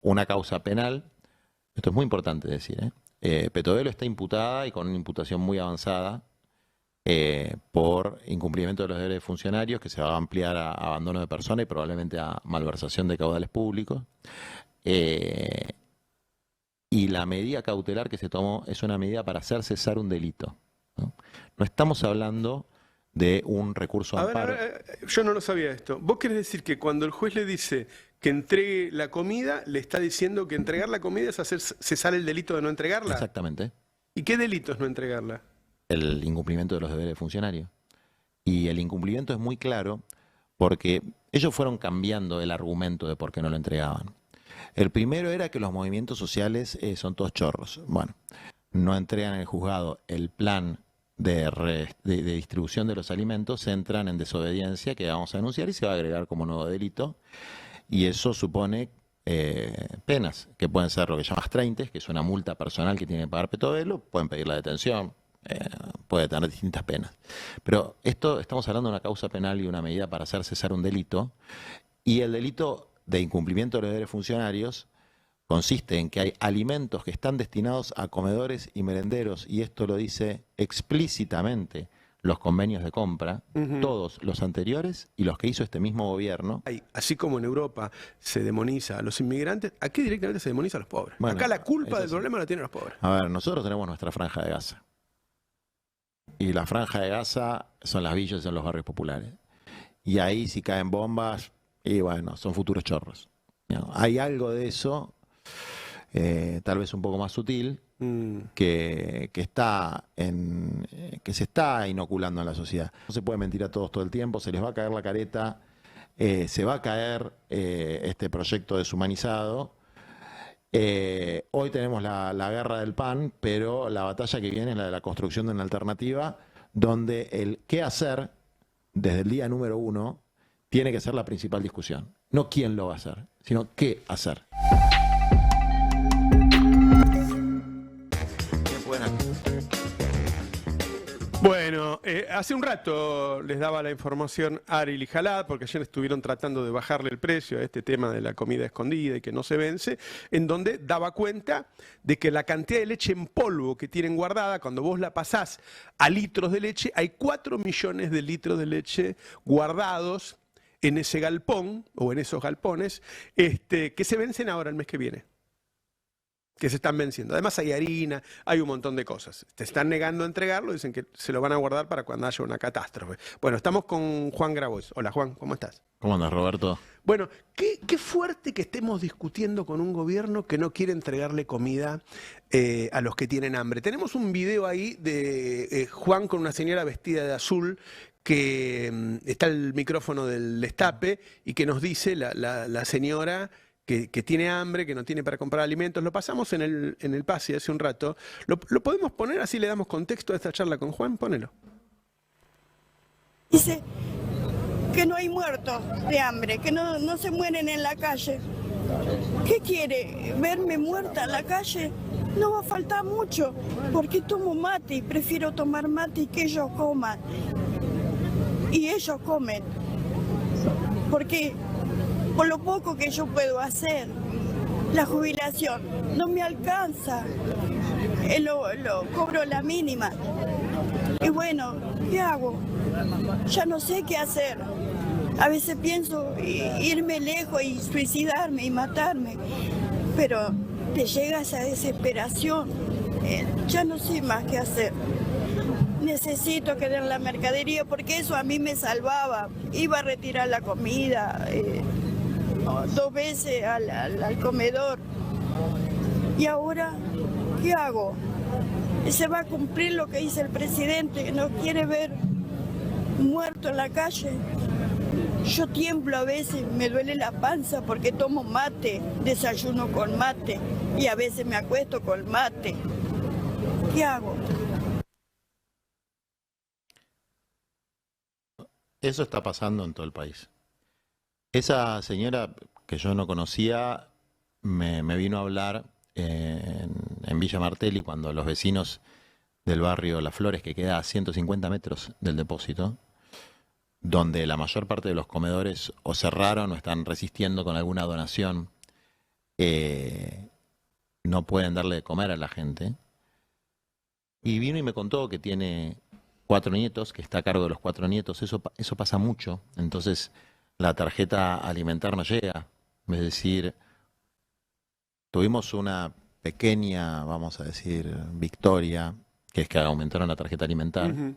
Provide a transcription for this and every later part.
una causa penal. Esto es muy importante decir, ¿eh? Petovelo está imputada y con una imputación muy avanzada por incumplimiento de los deberes de funcionarios, que se va a ampliar a abandono de persona y probablemente a malversación de caudales públicos. Eh, y la medida cautelar que se tomó es una medida para hacer cesar un delito, ¿no? No estamos hablando de un recurso A amparo. ver, yo no lo sabía esto. ¿Vos querés decir que cuando el juez le dice que entregue la comida, le está diciendo que entregar la comida es hacer cesar el delito de no entregarla? Exactamente. ¿Y qué delito es no entregarla? El incumplimiento de los deberes de funcionario. Y el incumplimiento es muy claro porque ellos fueron cambiando el argumento de por qué no lo entregaban. El primero era que los movimientos sociales son todos chorros. Bueno, no entregan en el juzgado el plan de distribución de los alimentos, se entran en desobediencia, que vamos a denunciar y se va a agregar como nuevo delito. Y eso supone penas, que pueden ser lo que llamas 30, que es una multa personal que tiene que pagar Petovelo, pueden pedir la detención, puede tener distintas penas. Pero esto, estamos hablando de una causa penal y una medida para hacer cesar un delito, y el delito de incumplimiento de los deberes funcionarios consiste en que hay alimentos que están destinados a comedores y merenderos, y esto lo dice explícitamente los convenios de compra, todos los anteriores y los que hizo este mismo gobierno. Así como en Europa se demoniza a los inmigrantes, aquí directamente se demoniza a los pobres. Bueno, acá la culpa del sí. problema la tienen los pobres. A ver, nosotros tenemos nuestra franja de Gaza. Y la franja de Gaza son las villas y son los barrios populares. Y ahí si caen bombas, y bueno, son futuros chorros. ¿No? Hay algo de eso, tal vez un poco más sutil, que se está inoculando en la sociedad. No se puede mentir a todos todo el tiempo, se les va a caer la careta, se va a caer este proyecto deshumanizado. Hoy tenemos la guerra del pan, pero la batalla que viene es la de la construcción de una alternativa, donde el qué hacer desde el día número 1 tiene que ser la principal discusión. No quién lo va a hacer, sino qué hacer. Bueno, hace un rato les daba la información Ari Lijalad, porque ayer estuvieron tratando de bajarle el precio a este tema de la comida escondida y que no se vence, en donde daba cuenta de que la cantidad de leche en polvo que tienen guardada, cuando vos la pasás a litros de leche, hay 4 millones de litros de leche guardados en ese galpón, o en esos galpones, que se vencen ahora el mes que viene. Que se están venciendo. Además hay harina, hay un montón de cosas. Te están negando a entregarlo, dicen que se lo van a guardar para cuando haya una catástrofe. Bueno, estamos con Juan Grabois. Hola Juan, ¿cómo estás? ¿Cómo andas, Roberto? Bueno, qué fuerte que estemos discutiendo con un gobierno que no quiere entregarle comida a los que tienen hambre. Tenemos un video ahí de Juan con una señora vestida de azul, que está el micrófono del destape y que nos dice la señora que tiene hambre, que no tiene para comprar alimentos. Lo pasamos en el pase hace un rato. ¿Lo podemos poner? Así le damos contexto a esta charla con Juan. Ponelo. Dice que no hay muertos de hambre, que no se mueren en la calle. ¿Qué quiere? ¿Verme muerta en la calle? No va a faltar mucho, porque tomo mate y prefiero tomar mate y que ellos coman. Y ellos comen. Porque por lo poco que yo puedo hacer, la jubilación no me alcanza, lo cobro la mínima. Y bueno, ¿qué hago? Ya no sé qué hacer. A veces pienso irme lejos y suicidarme y matarme, pero te llega esa desesperación, ya no sé más qué hacer. Necesito que den la mercadería porque eso a mí me salvaba. Iba a retirar la comida 2 veces al comedor. Y ahora, ¿qué hago? Se va a cumplir lo que dice el presidente, que no quiere ver muerto en la calle. Yo tiemblo a veces, me duele la panza porque tomo mate, desayuno con mate y a veces me acuesto con mate. ¿Qué hago? Eso está pasando en todo el país. Esa señora que yo no conocía me vino a hablar en Villa Martelli cuando los vecinos del barrio Las Flores, que queda a 150 metros del depósito, donde la mayor parte de los comedores o cerraron o están resistiendo con alguna donación, no pueden darle de comer a la gente. Y vino y me contó que tiene 4 nietos, que está a cargo de los 4 nietos. Eso pasa mucho. Entonces la tarjeta alimentar no llega. Es decir, tuvimos una pequeña, vamos a decir, victoria, que es que aumentaron la tarjeta alimentar. Ujú.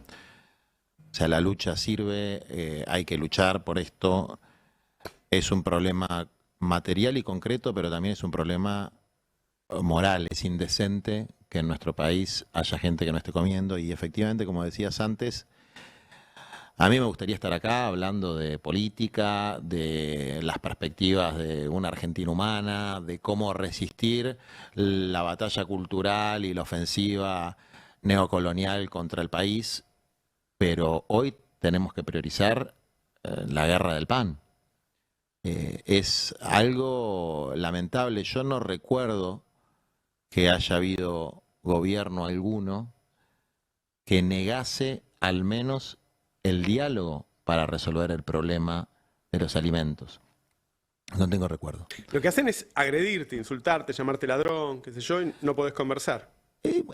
O sea, la lucha sirve, hay que luchar por esto. Es un problema material y concreto, pero también es un problema moral. Es indecente que en nuestro país haya gente que no esté comiendo y efectivamente, como decías antes, a mí me gustaría estar acá hablando de política, de las perspectivas de una Argentina humana, de cómo resistir la batalla cultural y la ofensiva neocolonial contra el país, pero hoy tenemos que priorizar la guerra del pan. Es algo lamentable. Yo no recuerdo que haya habido gobierno alguno que negase al menos el diálogo para resolver el problema de los alimentos. No tengo recuerdo. Lo que hacen es agredirte, insultarte, llamarte ladrón, qué sé yo, y no podés conversar.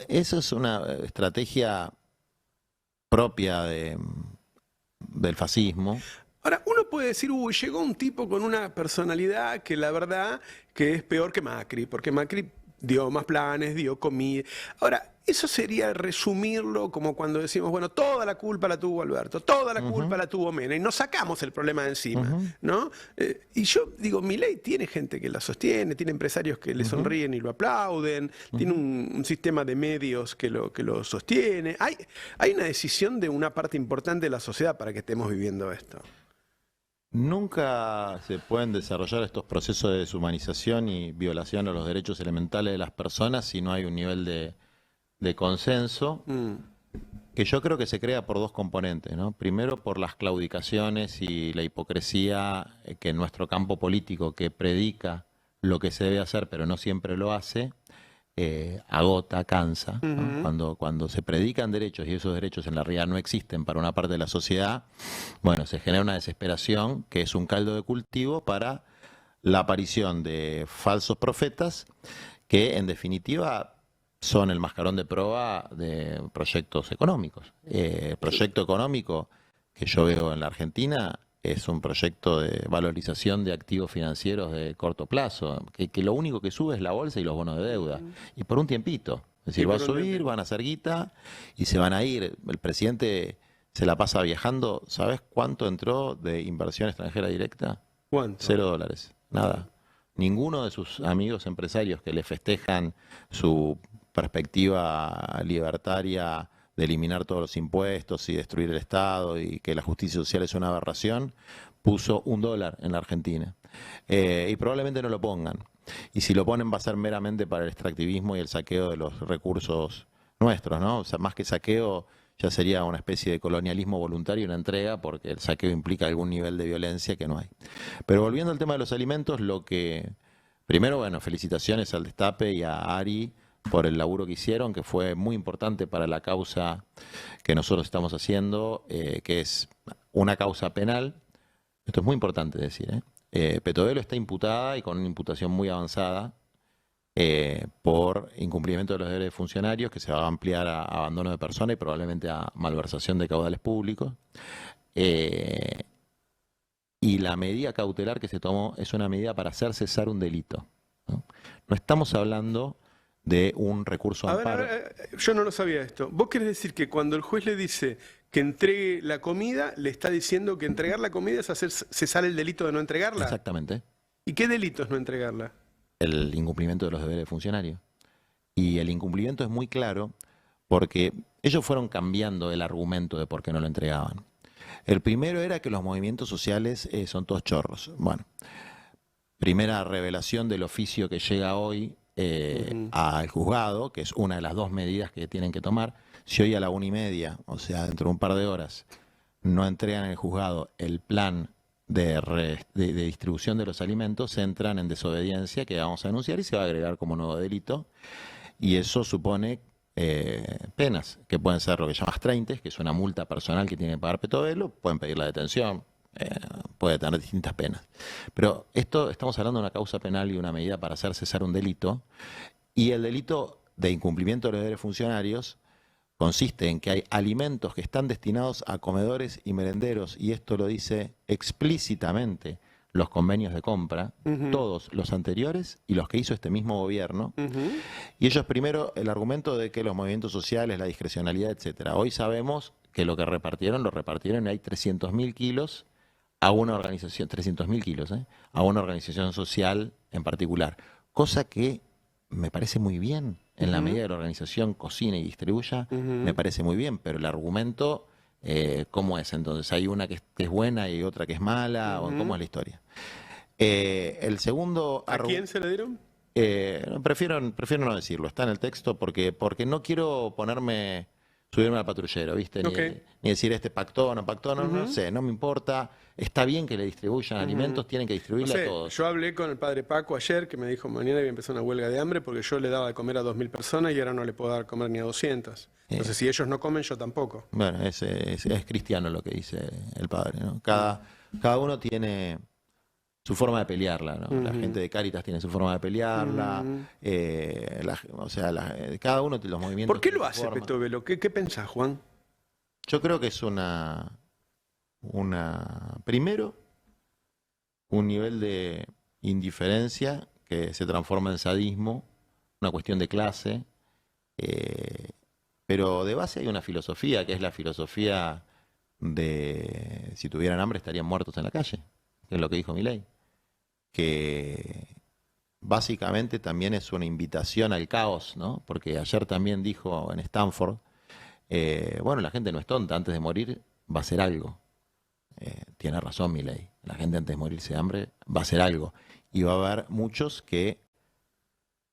Eso es una estrategia propia del fascismo. Ahora, uno puede decir, uy, llegó un tipo con una personalidad que la verdad que es peor que Macri, porque Macri dio más planes, dio comida. Ahora, eso sería resumirlo como cuando decimos, bueno, toda la culpa la tuvo Alberto, toda la culpa la tuvo Mena, y nos sacamos el problema de encima, ¿no? Y yo digo, Milei tiene gente que la sostiene, tiene empresarios que le sonríen y lo aplauden, tiene un sistema de medios que lo sostiene. Hay una decisión de una parte importante de la sociedad para que estemos viviendo esto. Nunca se pueden desarrollar estos procesos de deshumanización y violación a los derechos elementales de las personas si no hay un nivel de consenso, que yo creo que se crea por 2 componentes, ¿no? Primero, por las claudicaciones y la hipocresía que en nuestro campo político, que predica lo que se debe hacer pero no siempre lo hace, agota, cansa, ¿no? Cuando se predican derechos y esos derechos en la realidad no existen para una parte de la sociedad, bueno, se genera una desesperación que es un caldo de cultivo para la aparición de falsos profetas que en definitiva son el mascarón de prueba de proyectos económicos. El proyecto económico que yo veo en la Argentina es un proyecto de valorización de activos financieros de corto plazo, que lo único que sube es la bolsa y los bonos de deuda, y por un tiempito. Es decir, va a subir, van a hacer guita y se van a ir. El presidente se la pasa viajando. ¿Sabes cuánto entró de inversión extranjera directa? ¿Cuánto? $0, nada. Ninguno de sus amigos empresarios que le festejan su perspectiva libertaria de eliminar todos los impuestos y destruir el Estado y que la justicia social es una aberración, puso $1 en la Argentina. Y probablemente no lo pongan. Y si lo ponen va a ser meramente para el extractivismo y el saqueo de los recursos nuestros, ¿no? O sea, más que saqueo ya sería una especie de colonialismo voluntario y una entrega, porque el saqueo implica algún nivel de violencia que no hay. Pero volviendo al tema de los alimentos, primero, bueno, felicitaciones al Destape y a Ari por el laburo que hicieron, que fue muy importante para la causa que nosotros estamos haciendo, que es una causa penal. Esto es muy importante decir, Petovelo está imputada y con una imputación muy avanzada por incumplimiento de los deberes de funcionarios, que se va a ampliar a abandono de persona y probablemente a malversación de caudales públicos. Y la medida cautelar que se tomó es una medida para hacer cesar un delito, ¿no? No estamos hablando de un recurso de amparo. Yo no lo sabía esto. ¿Vos querés decir que cuando el juez le dice que entregue la comida, le está diciendo que entregar la comida es hacer cesar el delito de no entregarla? Exactamente. ¿Y qué delito es no entregarla? El incumplimiento de los deberes de funcionario. Y el incumplimiento es muy claro porque ellos fueron cambiando el argumento de por qué no lo entregaban. El primero era que los movimientos sociales son todos chorros. Bueno, primera revelación del oficio que llega hoy al juzgado, que es una de las 2 medidas que tienen que tomar. Si hoy a la 1:30, o sea, dentro de un par de horas, no entregan en el juzgado el plan de distribución de los alimentos, entran en desobediencia, que vamos a denunciar y se va a agregar como nuevo delito. Y eso supone penas, que pueden ser lo que llamas 30, que es una multa personal que tiene que pagar Petovelo, pueden pedir la detención, puede tener distintas penas. Pero esto, estamos hablando de una causa penal y una medida para hacer cesar un delito, y el delito de incumplimiento de los deberes funcionarios consiste en que hay alimentos que están destinados a comedores y merenderos, y esto lo dice explícitamente los convenios de compra, todos los anteriores y los que hizo este mismo gobierno. Y ellos primero, el argumento de que los movimientos sociales, la discrecionalidad, etcétera. Hoy sabemos que lo repartieron y hay 300.000 kilos a una organización, 300.000 kilos, a una organización social en particular. Cosa que me parece muy bien. En la medida que la organización cocina y distribuya, me parece muy bien, pero el argumento, ¿cómo es? Entonces, ¿hay una que es buena y otra que es mala? ¿O cómo es la historia? El segundo... ¿A quién se le dieron? Prefiero no decirlo, está en el texto porque no quiero subirme al patrullero, ¿viste? Ni decir pactó, no sé, no me importa. Está bien que le distribuyan alimentos, tienen que distribuirle a todos. Yo hablé con el padre Paco ayer, que me dijo mañana iba a empezar una huelga de hambre porque yo le daba de comer a 2.000 personas y ahora no le puedo dar de comer ni a 200. Entonces, si ellos no comen, yo tampoco. Bueno, es cristiano lo que dice el padre, ¿no? Cada uno tiene su forma de pelearla, ¿no? La gente de Cáritas tiene su forma de pelearla, cada uno de los movimientos... ¿Por qué lo hace Petovelo? ¿Qué pensás, Juan? Yo creo que es primero, un nivel de indiferencia que se transforma en sadismo, una cuestión de clase, pero de base hay una filosofía, que es la filosofía de si tuvieran hambre estarían muertos en la calle, que es lo que dijo Milei, que básicamente también es una invitación al caos, ¿no? Porque ayer también dijo en Stanford, bueno, la gente no es tonta, antes de morir va a hacer algo. Tiene razón Milei, la gente antes de morirse de hambre va a hacer algo. Y va a haber muchos que,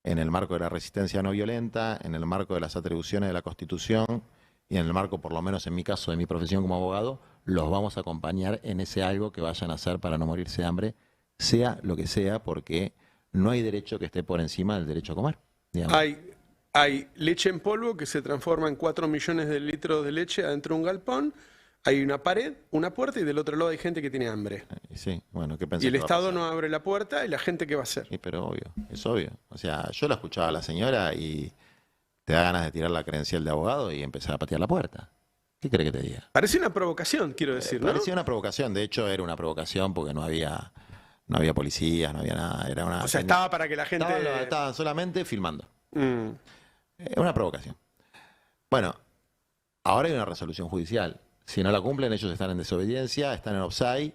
en el marco de la resistencia no violenta, en el marco de las atribuciones de la Constitución y en el marco, por lo menos en mi caso, de mi profesión como abogado, los vamos a acompañar en ese algo que vayan a hacer para no morirse de hambre, sea lo que sea, porque no hay derecho que esté por encima del derecho a comer. Digamos. Hay leche en polvo que se transforma en 4 millones de litros de leche adentro de un galpón. Hay una pared, una puerta y del otro lado hay gente que tiene hambre. Sí, bueno, ¿qué pensás? Y el Estado no abre la puerta y la gente, ¿qué va a hacer? Sí, pero obvio, es obvio. O sea, yo la escuchaba a la señora y te da ganas de tirar la credencial de abogado y empezar a patear la puerta. ¿Qué cree que te diga? Parece una provocación, quiero decir, ¿no? Parecía una provocación, de hecho era una provocación porque no había policías, no había nada. Era una, o sea, estaba para que la gente... Estaban solamente filmando. Una provocación. Bueno, ahora hay una resolución judicial. Si no la cumplen, ellos están en desobediencia, están en offside,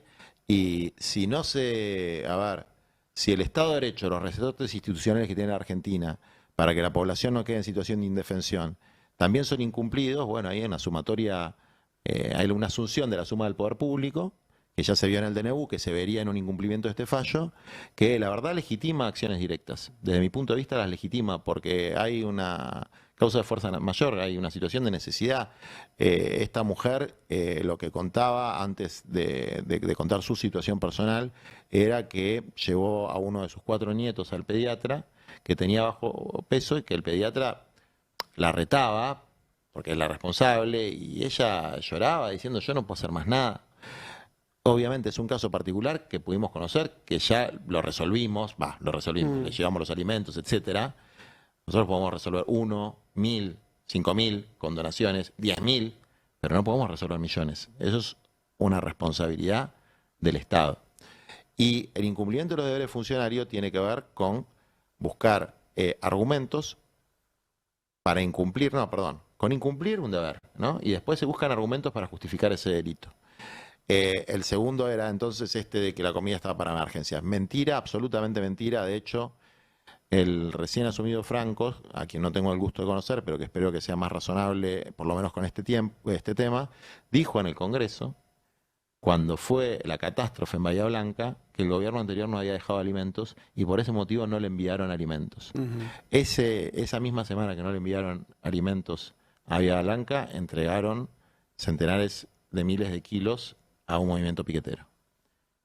y si no se... A ver, si el Estado de Derecho, los resortes institucionales que tiene la Argentina, para que la población no quede en situación de indefensión, también son incumplidos, bueno, ahí hay una sumatoria, hay una asunción de la suma del poder público, que ya se vio en el DNU, que se vería en un incumplimiento de este fallo, que la verdad legitima acciones directas. Desde mi punto de vista las legitima, porque hay una causa de fuerza mayor, hay una situación de necesidad. Esta mujer, lo que contaba antes de contar su situación personal, era que llevó a uno de sus 4 nietos al pediatra, que tenía bajo peso, y que el pediatra la retaba, porque es la responsable, y ella lloraba diciendo, yo no puedo hacer más nada. Obviamente es un caso particular que pudimos conocer, que ya lo resolvimos, le llevamos los alimentos, etcétera. Nosotros podemos resolver 1, 1.000, 5.000 con donaciones, 10.000, pero no podemos resolver millones. Eso es una responsabilidad del Estado. Y el incumplimiento de los deberes funcionarios tiene que ver con buscar argumentos para incumplir, con incumplir un deber, ¿no? Y después se buscan argumentos para justificar ese delito. El segundo era entonces de que la comida estaba para emergencias. Mentira, absolutamente mentira. De hecho, el recién asumido Franco, a quien no tengo el gusto de conocer, pero que espero que sea más razonable, por lo menos con este tema, dijo en el Congreso, cuando fue la catástrofe en Bahía Blanca, que el gobierno anterior no había dejado alimentos y por ese motivo no le enviaron alimentos. Esa misma semana que no le enviaron alimentos a Bahía Blanca, entregaron centenares de miles de kilos a un movimiento piquetero.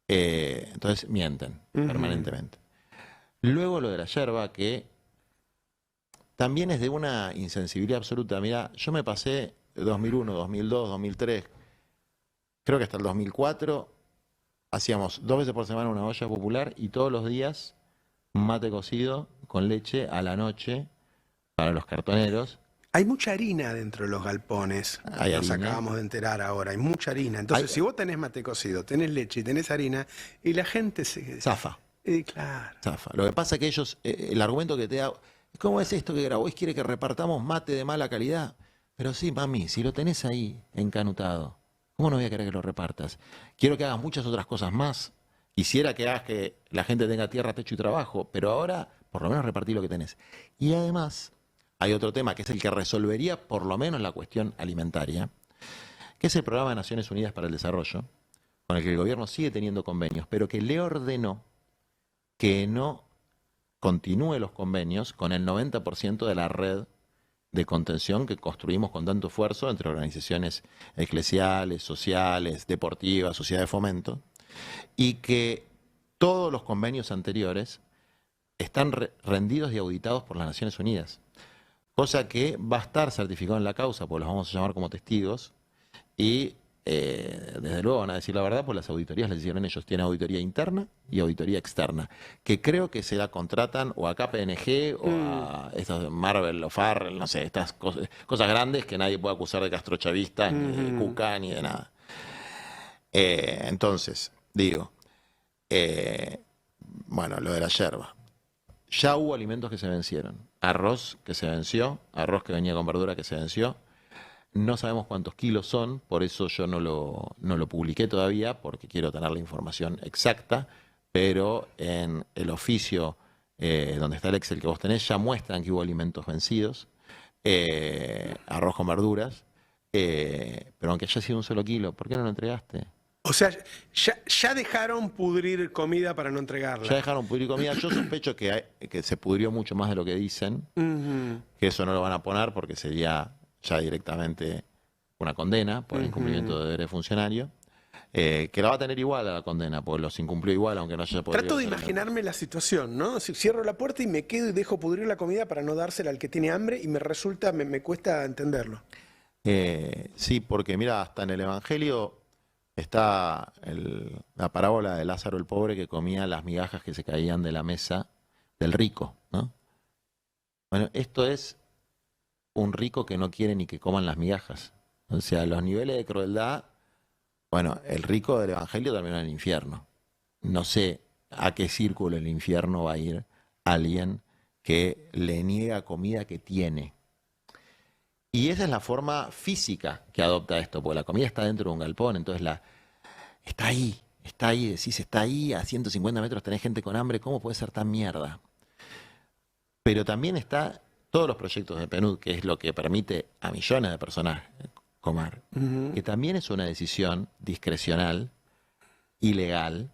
Entonces mienten permanentemente. Luego lo de la yerba, que también es de una insensibilidad absoluta. Mirá, yo me pasé 2001, 2002, 2003, creo que hasta el 2004, hacíamos 2 veces por semana una olla popular y todos los días mate cocido con leche a la noche para los cartoneros. Hay mucha harina dentro de los galpones. Hay Nos harina. acabamos de enterar ahora. Hay mucha harina. Entonces, si vos tenés mate cocido, tenés leche y tenés harina, y la gente se... Zafa. Claro. Zafa. Lo que pasa es que ellos, el argumento que te da, ¿cómo es esto que Grabois quiere que repartamos mate de mala calidad? Pero sí, mami, si lo tenés ahí encanutado, ¿cómo no voy a querer que lo repartas? Quiero que hagas muchas otras cosas más. Quisiera que hagas que la gente tenga tierra, techo y trabajo, pero ahora por lo menos repartí lo que tenés. Y además hay otro tema que es el que resolvería por lo menos la cuestión alimentaria, que es el Programa de Naciones Unidas para el Desarrollo, con el que el gobierno sigue teniendo convenios, pero que le ordenó que no continúe los convenios con el 90% de la red de contención que construimos con tanto esfuerzo entre organizaciones eclesiales, sociales, deportivas, sociedad de fomento, y que todos los convenios anteriores están rendidos y auditados por las Naciones Unidas, cosa que va a estar certificado en la causa, porque los vamos a llamar como testigos, y desde luego van a decir la verdad, pues las auditorías las hicieron ellos. Tienen auditoría interna y auditoría externa, que creo que se la contratan o a KPMG o a estas Marvel o Farrell, no sé, estas cosas grandes que nadie puede acusar de castrochavistas, ni de cuca, ni de nada. Entonces, digo, bueno, lo de la yerba. Ya hubo alimentos que se vencieron. Arroz que se venció, arroz que venía con verdura que se venció. No sabemos cuántos kilos son, por eso yo no lo publiqué todavía, porque quiero tener la información exacta, pero en el oficio donde está el Excel que vos tenés, ya muestran que hubo alimentos vencidos, arroz con verduras, pero aunque haya sido un solo kilo, ¿por qué no lo entregaste? O sea, ya dejaron pudrir comida para no entregarla. Ya dejaron pudrir comida. Yo sospecho que se pudrió mucho más de lo que dicen, que eso no lo van a poner porque sería ya directamente una condena por incumplimiento de deber funcionario, que la va a tener igual a la condena, porque los incumplió igual, aunque no haya podido. Trato de imaginarme la situación, ¿no? Si cierro la puerta y me quedo y dejo pudrir la comida para no dársela al que tiene hambre y me resulta, me cuesta entenderlo. Sí, porque mira, hasta en el Evangelio está la parábola de Lázaro el pobre que comía las migajas que se caían de la mesa del rico, ¿no? Bueno, esto es un rico que no quiere ni que coman las migajas. O sea, los niveles de crueldad, bueno, el rico del Evangelio terminó en el infierno. No sé a qué círculo del infierno va a ir alguien que le niega comida que tiene. Y esa es la forma física que adopta esto, porque la comida está dentro de un galpón, entonces está ahí, decís, está ahí, a 150 metros tenés gente con hambre, ¿cómo puede ser tan mierda? Pero también está todos los proyectos de PNUD, que es lo que permite a millones de personas comer, que también es una decisión discrecional, ilegal,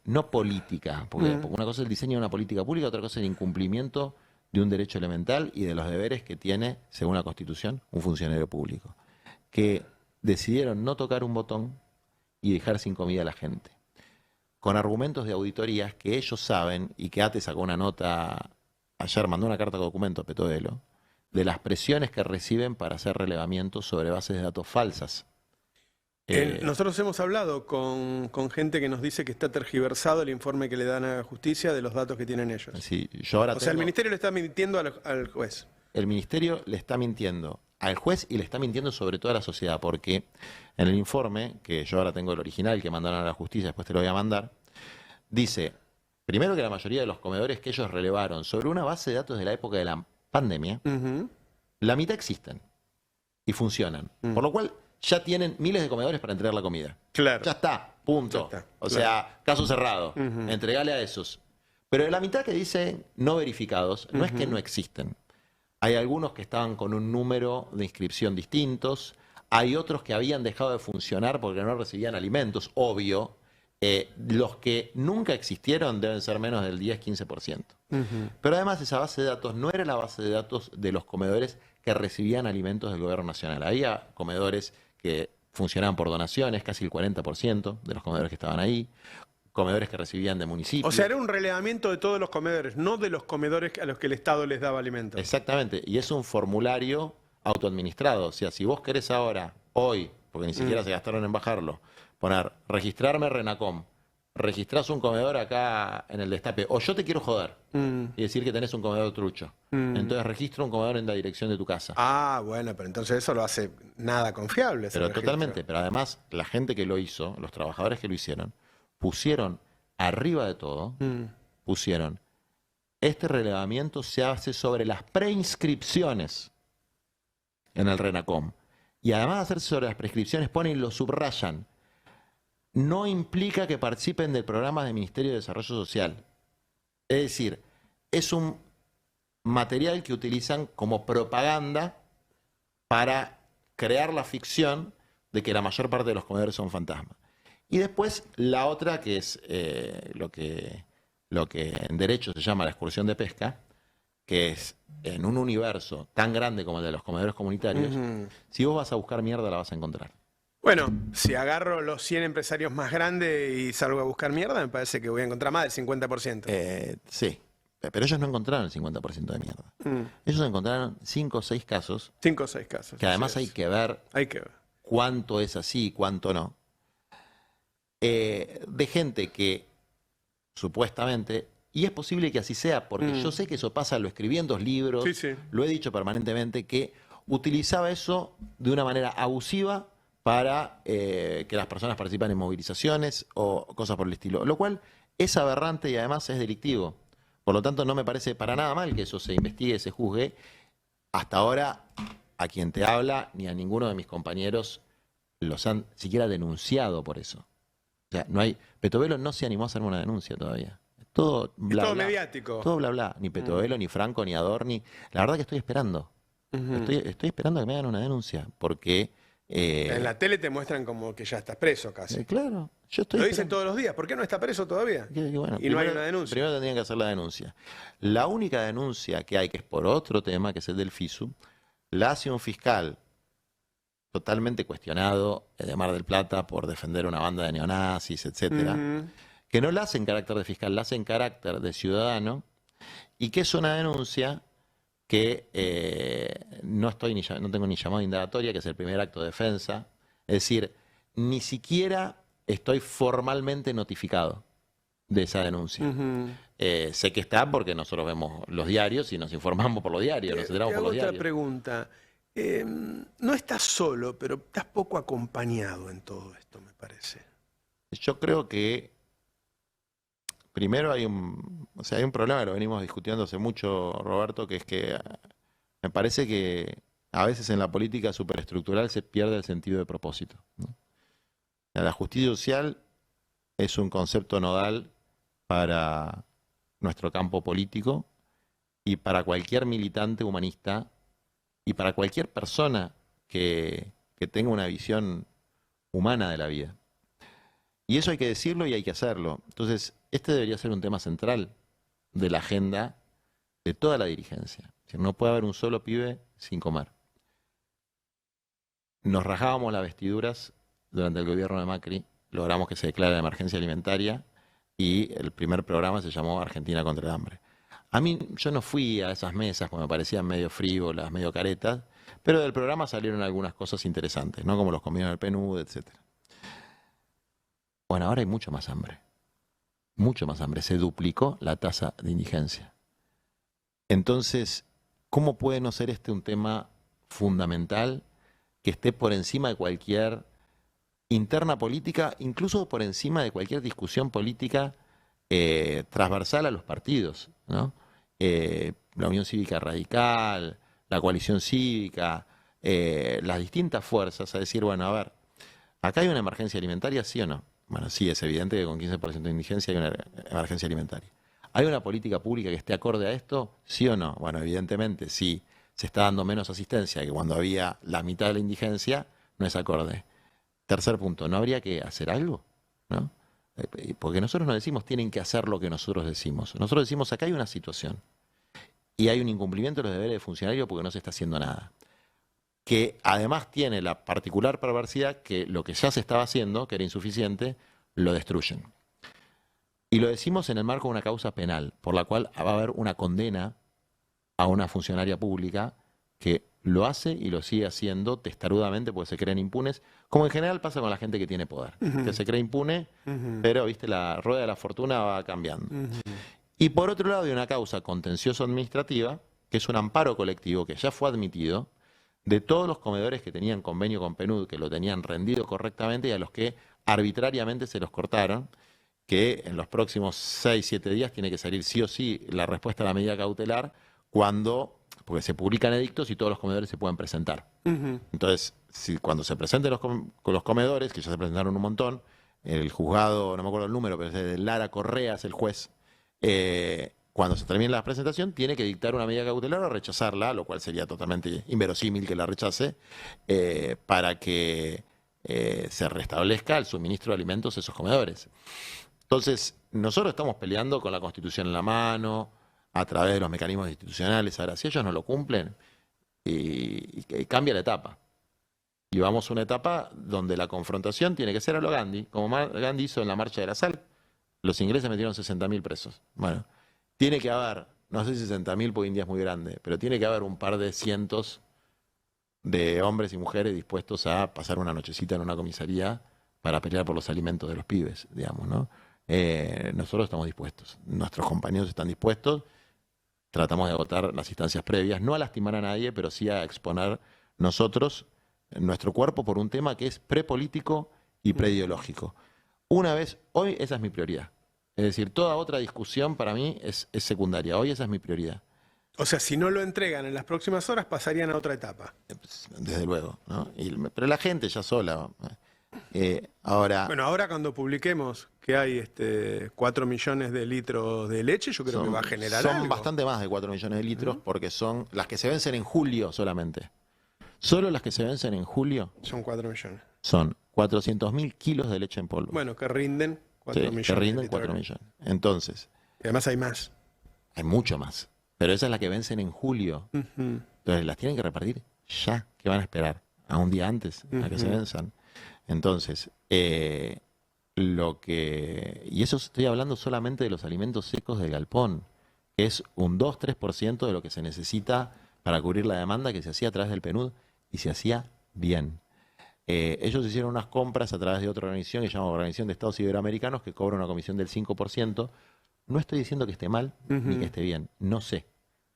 no política, porque una cosa es el diseño de una política pública, otra cosa es el incumplimiento de un derecho elemental y de los deberes que tiene, según la Constitución, un funcionario público, que decidieron no tocar un botón y dejar sin comida a la gente, con argumentos de auditorías que ellos saben, y que ATE sacó una nota ayer, mandó una carta de documento a Petovelo, de las presiones que reciben para hacer relevamientos sobre bases de datos falsas. Nosotros hemos hablado con gente que nos dice que está tergiversado el informe que le dan a la justicia de los datos que tienen ellos. Sí, yo ahora o sea, el ministerio le está mintiendo al juez. El ministerio le está mintiendo al juez y le está mintiendo sobre todo a la sociedad, porque en el informe, que yo ahora tengo el original que mandaron a la justicia, después te lo voy a mandar, dice, primero, que la mayoría de los comedores que ellos relevaron sobre una base de datos de la época de la pandemia, la mitad existen y funcionan, por lo cual ya tienen miles de comedores para entregar la comida. Claro. Ya está, punto. Ya está, o sea, caso cerrado. Entregale a esos. Pero de la mitad que dicen no verificados, no es que no existen. Hay algunos que estaban con un número de inscripción distintos, hay otros que habían dejado de funcionar porque no recibían alimentos, obvio. Los que nunca existieron deben ser menos del 10-15%. Pero además esa base de datos no era la base de datos de los comedores que recibían alimentos del gobierno nacional. Había comedores que funcionaban por donaciones, casi el 40% de los comedores que estaban ahí, comedores que recibían de municipios. O sea, era un relevamiento de todos los comedores, no de los comedores a los que el Estado les daba alimentos. Exactamente, y es un formulario autoadministrado. O sea, si vos querés ahora, hoy, porque ni siquiera se gastaron en bajarlo, poner, registrarme Renacom, registrás un comedor acá en el Destape, o yo te quiero joder y decir que tenés un comedor trucho. Entonces registro un comedor en la dirección de tu casa. Ah, bueno, pero entonces eso lo hace nada confiable. ese Pero registro. totalmente, pero además la gente que lo hizo, los trabajadores que lo hicieron, pusieron arriba de todo, pusieron, este relevamiento se hace sobre las preinscripciones en el RENACOM. Y además de hacerse sobre las prescripciones, ponen y lo subrayan. No implica que participen del programa del Ministerio de Desarrollo Social. Es decir, es un material que utilizan como propaganda para crear la ficción de que la mayor parte de los comedores son fantasmas. Y después la otra, que es lo que en derecho se llama la excursión de pesca, que es en un universo tan grande como el de los comedores comunitarios, si vos vas a buscar mierda la vas a encontrar. Bueno, si agarro los 100 empresarios más grandes y salgo a buscar mierda, me parece que voy a encontrar más del 50%. Sí, pero ellos no encontraron el 50% de mierda. Ellos encontraron 5 o 6 casos, 5 o 6 casos. que además hay que ver cuánto es así y cuánto no, de gente que supuestamente, y es posible que así sea, porque yo sé que eso pasa, lo escribí en 2 libros, lo he dicho permanentemente, que utilizaba eso de una manera abusiva para que las personas participan en movilizaciones o cosas por el estilo, lo cual es aberrante y además es delictivo. Por lo tanto, no me parece para nada mal que eso se investigue, se juzgue. Hasta ahora, a quien te habla, ni a ninguno de mis compañeros los han siquiera denunciado por eso. O sea, no hay. Petovelo no se animó a hacerme una denuncia todavía. Todo bla, todo bla, mediático. Todo bla, bla. Ni Petovelo, ni Franco, ni Adorni. La verdad que estoy esperando. Estoy esperando a que me hagan una denuncia, porque... en la tele te muestran como que ya estás preso casi. Claro, yo estoy Lo esperando. dicen todos los días. ¿Por qué no está preso todavía? Bueno, y no hay una denuncia. Primero tendrían que hacer la denuncia. La única denuncia que hay, que es por otro tema, que es el del FISU, la hace un fiscal totalmente cuestionado de Mar del Plata por defender una banda de neonazis, etcétera, que no la hace en carácter de fiscal, la hace en carácter de ciudadano, y que es una denuncia que no tengo ni llamado de indagatoria, que es el primer acto de defensa. Es decir, ni siquiera estoy formalmente notificado de esa denuncia. Sé que está porque nosotros vemos los diarios y nos informamos por los diarios, nos enteramos por los diarios. Otra pregunta. No estás solo, pero estás poco acompañado en todo esto, me parece. Yo creo que primero hay un problema que lo venimos discutiendo hace mucho, Roberto, que es que me parece que a veces en la política superestructural se pierde el sentido de propósito, ¿no? La justicia social es un concepto nodal para nuestro campo político y para cualquier militante humanista y para cualquier persona que tenga una visión humana de la vida. Y eso hay que decirlo y hay que hacerlo. Entonces, este debería ser un tema central de la agenda de toda la dirigencia. Es decir, no puede haber un solo pibe sin comer. Nos rajábamos las vestiduras durante el gobierno de Macri, logramos que se declare la emergencia alimentaria y el primer programa se llamó Argentina contra el hambre. A mí, yo no fui a esas mesas porque me parecían medio frívolas, medio caretas, pero del programa salieron algunas cosas interesantes, ¿no? Como los comieron el PNUD, etc. Bueno, ahora hay mucho más hambre. Mucho más hambre. Se duplicó la tasa de indigencia. Entonces, ¿cómo puede no ser este un tema fundamental que esté por encima de cualquier interna política, incluso por encima de cualquier discusión política transversal a los partidos, ¿no? La Unión Cívica Radical, la Coalición Cívica, las distintas fuerzas, a decir, bueno, a ver, ¿acá hay una emergencia alimentaria, sí o no? Bueno, sí, es evidente que con 15% de indigencia hay una emergencia alimentaria. ¿Hay una política pública que esté acorde a esto? ¿Sí o no? Bueno, evidentemente, si se está dando menos asistencia que cuando había la mitad de la indigencia, no es acorde. Tercer punto, ¿no habría que hacer algo? ¿No? Porque nosotros no decimos tienen que hacer lo que nosotros decimos. Nosotros decimos acá hay una situación y hay un incumplimiento de los deberes de funcionario porque no se está haciendo nada. Que además tiene la particular perversidad que lo que ya se estaba haciendo, que era insuficiente, lo destruyen. Y lo decimos en el marco de una causa penal, por la cual va a haber una condena a una funcionaria pública que lo hace y lo sigue haciendo testarudamente porque se creen impunes, como en general pasa con la gente que tiene poder, que se cree impune, pero viste, la rueda de la fortuna va cambiando. Y por otro lado hay una causa contencioso administrativa, que es un amparo colectivo que ya fue admitido, de todos los comedores que tenían convenio con PNUD, que lo tenían rendido correctamente y a los que arbitrariamente se los cortaron, que en los próximos 6, 7 días tiene que salir sí o sí la respuesta a la medida cautelar, porque se publican edictos y todos los comedores se pueden presentar. Entonces, cuando se presenten los comedores, que ya se presentaron un montón, el juzgado, no me acuerdo el número, pero es de Lara Correa, es el juez, cuando se termine la presentación, tiene que dictar una medida cautelar o rechazarla, lo cual sería totalmente inverosímil que la rechace, para que se restablezca el suministro de alimentos a esos comedores. Entonces, nosotros estamos peleando con la Constitución en la mano, a través de los mecanismos institucionales. Ahora, si ellos no lo cumplen, y cambia la etapa. Y vamos a una etapa donde la confrontación tiene que ser a lo Gandhi, como Gandhi hizo en la marcha de la sal. Los ingleses metieron 60.000 presos. Bueno, tiene que haber, no sé si 60.000 porque India es muy grande, pero tiene que haber un par de cientos de hombres y mujeres dispuestos a pasar una nochecita en una comisaría para pelear por los alimentos de los pibes, digamos, ¿no? Nosotros estamos dispuestos, nuestros compañeros están dispuestos, tratamos de agotar las instancias previas, no a lastimar a nadie, pero sí a exponer nosotros nuestro cuerpo por un tema que es prepolítico y preideológico. Hoy esa es mi prioridad. Es decir, toda otra discusión para mí es secundaria. Hoy esa es mi prioridad. O sea, si no lo entregan en las próximas horas, pasarían a otra etapa. Desde luego, ¿no? Pero la gente ya sola. Ahora cuando publiquemos que hay 4 millones de litros de leche, yo creo que va a generar algo. Son bastante más de 4 millones de litros porque son las que se vencen en julio solamente. Solo las que se vencen en julio son 4 millones. Son 400.000 kilos de leche en polvo. Bueno, que rinden 4 millones. Que rinden 4 millones. Entonces, y además hay más. Hay mucho más. Pero esa es la que vencen en julio. Entonces las tienen que repartir ya. ¿Qué van a esperar? A un día antes, a que se venzan. Entonces, y eso estoy hablando solamente de los alimentos secos del galpón, que es un 2-3% de lo que se necesita para cubrir la demanda que se hacía a través del PNUD y se hacía bien. Ellos hicieron unas compras a través de otra organización que se llama Organización de Estados Iberoamericanos, que cobra una comisión del 5%. No estoy diciendo que esté mal ni que esté bien, no sé.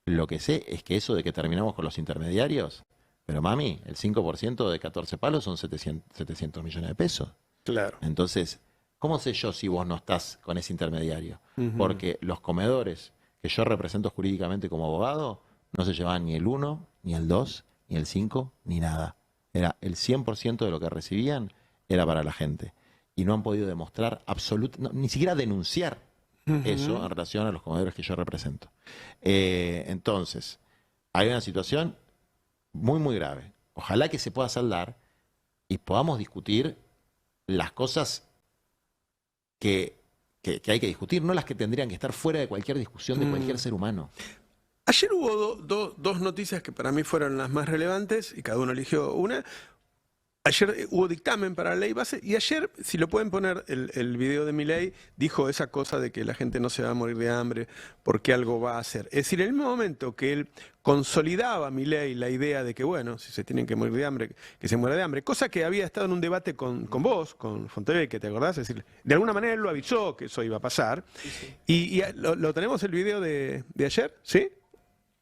Lo que sé es que eso de que terminamos con los intermediarios, pero mami, el 5% de 14 palos son 700 millones de pesos. Claro. Entonces, ¿cómo sé yo si vos no estás con ese intermediario? Porque los comedores que yo represento jurídicamente como abogado no se llevaban ni el 1, ni el 2, ni el 5, ni nada. Era el 100% de lo que recibían era para la gente. Y no han podido demostrar ni siquiera denunciar eso en relación a los comedores que yo represento. Entonces, hay una situación muy, muy grave. Ojalá que se pueda saldar y podamos discutir las cosas que hay que discutir, no las que tendrían que estar fuera de cualquier discusión de cualquier ser humano. Ayer hubo dos noticias que para mí fueron las más relevantes y cada uno eligió una. Ayer hubo dictamen para la ley base y ayer, si lo pueden poner, el video de Milei dijo esa cosa de que la gente no se va a morir de hambre porque algo va a hacer. Es decir, en el mismo momento que él consolidaba Milei la idea de que, bueno, si se tienen que morir de hambre, que se muera de hambre, cosa que había estado en un debate con vos, con Fontevecchia, ¿te acordás? Es decir, de alguna manera él lo avisó que eso iba a pasar. Sí. Y ¿lo tenemos el video de ayer? ¿Sí?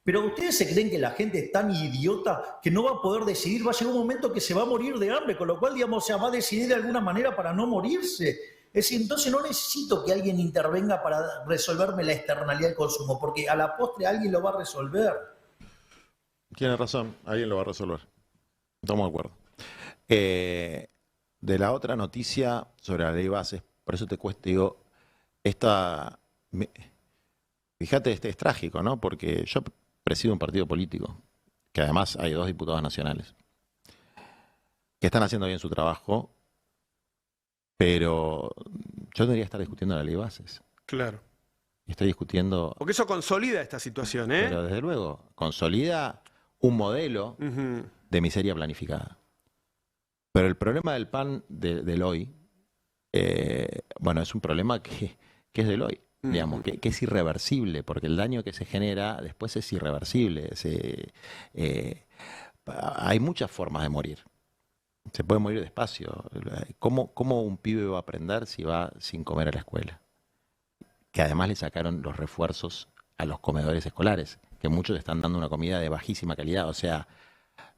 Pero ustedes se creen que la gente es tan idiota que no va a poder decidir, va a llegar un momento que se va a morir de hambre, con lo cual, digamos, va a decidir de alguna manera para no morirse. Es decir, entonces no necesito que alguien intervenga para resolverme la externalidad del consumo, porque a la postre alguien lo va a resolver. Tiene razón, alguien lo va a resolver. Estamos de acuerdo. De la otra noticia sobre la ley bases, por eso te digo, fíjate, es trágico, ¿no? Porque yo presido un partido político, que además hay 2 diputados nacionales, que están haciendo bien su trabajo, pero yo debería estar discutiendo la ley de bases. Claro. Y estoy discutiendo... Porque eso consolida esta situación, ¿eh? Pero desde luego, consolida un modelo de miseria planificada. Pero el problema del pan del hoy, es un problema que es del hoy. Digamos, que es irreversible, porque el daño que se genera después es irreversible. hay muchas formas de morir. Se puede morir despacio. ¿Cómo un pibe va a aprender si va sin comer a la escuela? Que además le sacaron los refuerzos a los comedores escolares, que muchos están dando una comida de bajísima calidad. O sea,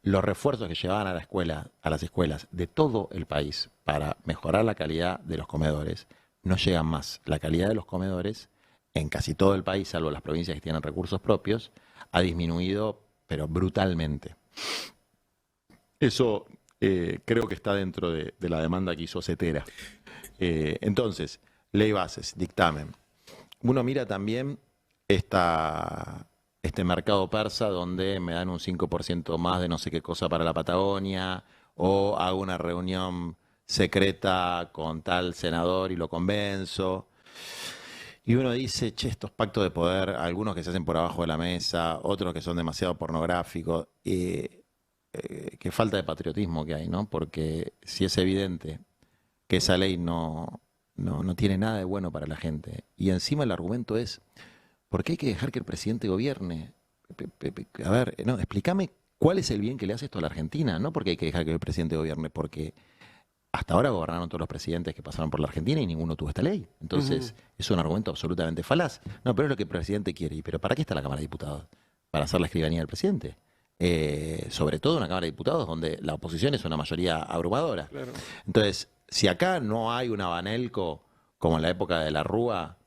los refuerzos que llevaban a la escuela, a las escuelas de todo el país para mejorar la calidad de los comedores, no llegan más. La calidad de los comedores en casi todo el país, salvo las provincias que tienen recursos propios, ha disminuido, pero brutalmente. Eso creo que está dentro de la demanda que hizo Cetera. Entonces, ley bases, dictamen. Uno mira también este mercado persa donde me dan un 5% más de no sé qué cosa para la Patagonia, o hago una reunión secreta con tal senador y lo convenzo. Y uno dice, che, estos pactos de poder, algunos que se hacen por abajo de la mesa, otros que son demasiado pornográficos, qué falta de patriotismo que hay, ¿no? Porque si es evidente que esa ley no tiene nada de bueno para la gente, y encima el argumento es, ¿por qué hay que dejar que el presidente gobierne? A ver, no, explícame cuál es el bien que le hace esto a la Argentina, no porque hay que dejar que el presidente gobierne, porque hasta ahora gobernaron todos los presidentes que pasaron por la Argentina y ninguno tuvo esta ley. Entonces, es un argumento absolutamente falaz. No, pero es lo que el presidente quiere. ¿Pero para qué está la Cámara de Diputados? Para hacer la escribanía del presidente. Sobre todo una Cámara de Diputados donde la oposición es una mayoría abrumadora. Claro. Entonces, si acá no hay un abanelco como en la época de la Rúa,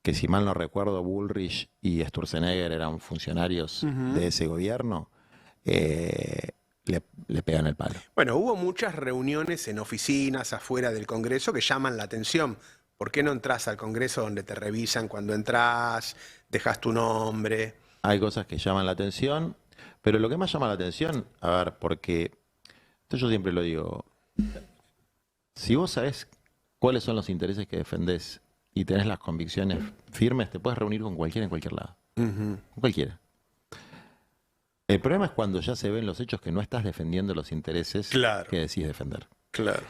que si mal no recuerdo, Bullrich y Sturzenegger eran funcionarios de ese gobierno, le pegan el palo. Bueno, hubo muchas reuniones en oficinas afuera del Congreso que llaman la atención. ¿Por qué no entras al Congreso donde te revisan cuando entras, dejas tu nombre? Hay cosas que llaman la atención, pero lo que más llama la atención, a ver, porque esto yo siempre lo digo, si vos sabés cuáles son los intereses que defendés y tenés las convicciones firmes, te puedes reunir con cualquiera en cualquier lado. Con cualquiera. El problema es cuando ya se ven los hechos que no estás defendiendo los intereses que decís defender. Claro.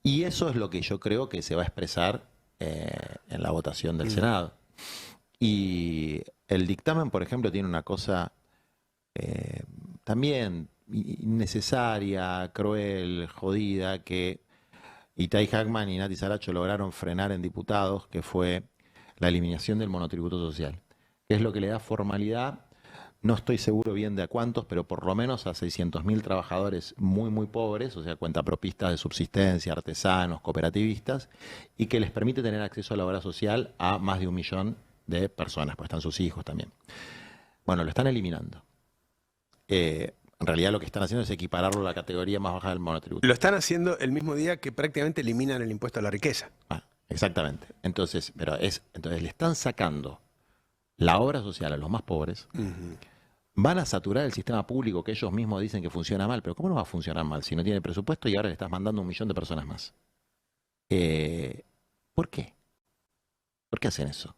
Y eso es lo que yo creo que se va a expresar en la votación del Senado. Y el dictamen, por ejemplo, tiene una cosa también innecesaria, cruel, jodida, que Itay Hackman y Nati Saracho lograron frenar en diputados, que fue la eliminación del monotributo social, que es lo que le da formalidad. No estoy seguro bien de a cuántos, pero por lo menos a 600.000 trabajadores muy, muy pobres, o sea, cuentapropistas de subsistencia, artesanos, cooperativistas, y que les permite tener acceso a la obra social a más de 1 millón de personas, pues están sus hijos también. Bueno, lo están eliminando. En realidad lo que están haciendo es equipararlo a la categoría más baja del monotributo. Lo están haciendo el mismo día que prácticamente eliminan el impuesto a la riqueza. Exactamente. Entonces le están sacando la obra social a los más pobres. Van a saturar el sistema público que ellos mismos dicen que funciona mal, pero ¿cómo no va a funcionar mal si no tiene presupuesto y ahora le estás mandando 1 millón de personas más? ¿Por qué? ¿Por qué hacen eso?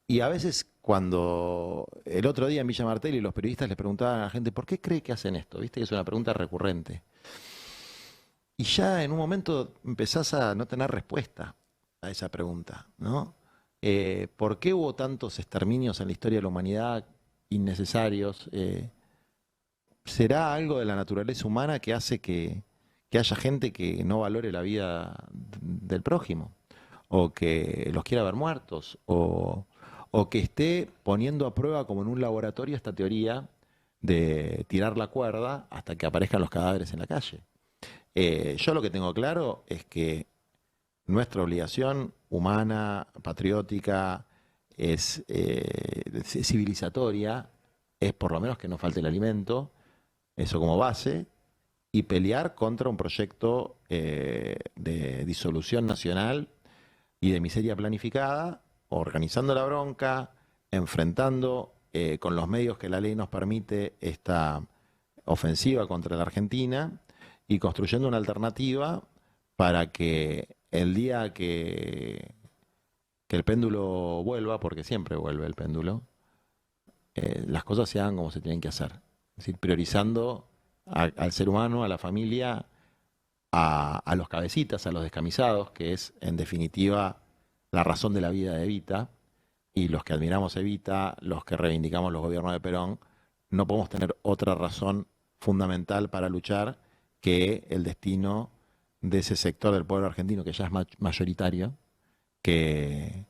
Y a veces cuando el otro día en Villa Martelli los periodistas les preguntaban a la gente, ¿por qué cree que hacen esto? Viste que es una pregunta recurrente. Y ya en un momento empezás a no tener respuesta a esa pregunta, ¿no? ¿Por qué hubo tantos exterminios en la historia de la humanidad innecesarios? ¿Será algo de la naturaleza humana que hace que haya gente que no valore la vida del prójimo? ¿O que los quiera ver muertos? ¿O que esté poniendo a prueba como en un laboratorio esta teoría de tirar la cuerda hasta que aparezcan los cadáveres en la calle? Yo lo que tengo claro es que nuestra obligación humana, patriótica, es civilizatoria, es por lo menos que no falte el alimento, eso como base, y pelear contra un proyecto de disolución nacional y de miseria planificada, organizando la bronca, enfrentando con los medios que la ley nos permite esta ofensiva contra la Argentina y construyendo una alternativa para que el día que el péndulo vuelva, porque siempre vuelve el péndulo, las cosas se hagan como se tienen que hacer. Es decir, priorizando al ser humano, a la familia, a los cabecitas, a los descamisados, que es en definitiva la razón de la vida de Evita, y los que admiramos a Evita, los que reivindicamos los gobiernos de Perón, no podemos tener otra razón fundamental para luchar que el destino de ese sector del pueblo argentino, que ya es mayoritario, que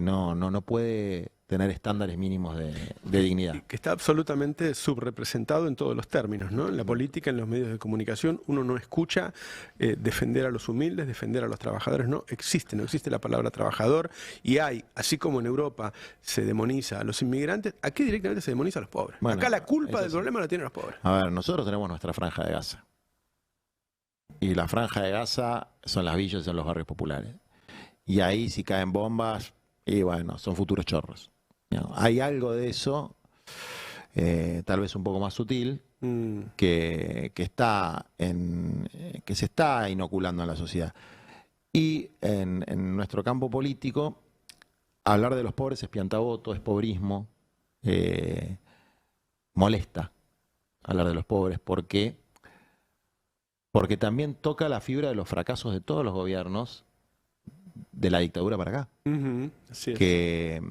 no puede tener estándares mínimos de dignidad. Que está absolutamente subrepresentado en todos los términos, ¿no? En la política, en los medios de comunicación, uno no escucha defender a los humildes, defender a los trabajadores, no existe la palabra trabajador, y hay, así como en Europa se demoniza a los inmigrantes, aquí directamente se demoniza a los pobres. Bueno, acá la culpa del sí. problema la tienen los pobres. A ver, nosotros tenemos nuestra franja de Gaza. Y la franja de Gaza son las villas y son los barrios populares. Y ahí si caen bombas, y bueno, son futuros chorros. ¿No? Hay algo de eso, tal vez un poco más sutil, que se está inoculando en la sociedad. Y en nuestro campo político, hablar de los pobres es piantavoto, es pobrismo, molesta hablar de los pobres, porque también toca la fibra de los fracasos de todos los gobiernos de la dictadura para acá. Así es. Que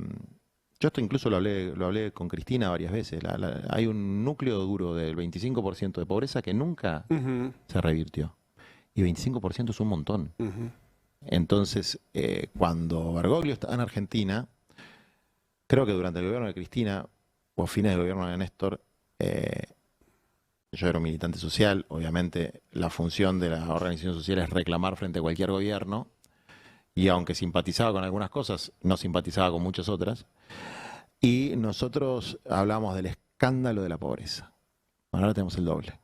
yo esto incluso lo hablé con Cristina varias veces. Hay un núcleo duro del 25% de pobreza que nunca se revirtió. Y 25% es un montón. Entonces, cuando Bergoglio estaba en Argentina, creo que durante el gobierno de Cristina, o fines del gobierno de Néstor, yo era un militante social, obviamente la función de la organización social es reclamar frente a cualquier gobierno, y aunque simpatizaba con algunas cosas, no simpatizaba con muchas otras, y nosotros hablamos del escándalo de la pobreza. Ahora tenemos el doble.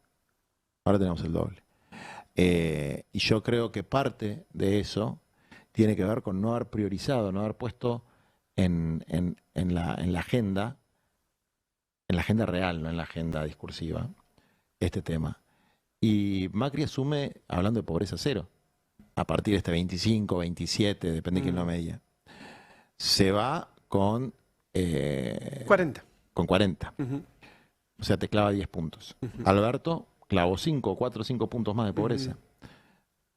Y yo creo que parte de eso tiene que ver con no haber priorizado, no haber puesto en la agenda real, no en la agenda discursiva, este tema. Y Macri asume hablando de pobreza cero. A partir de este 25, 27, depende de quién lo media. Se va con 40. Con 40. O sea, te clava 10 puntos. Alberto clavó 4 o 5 puntos más de pobreza.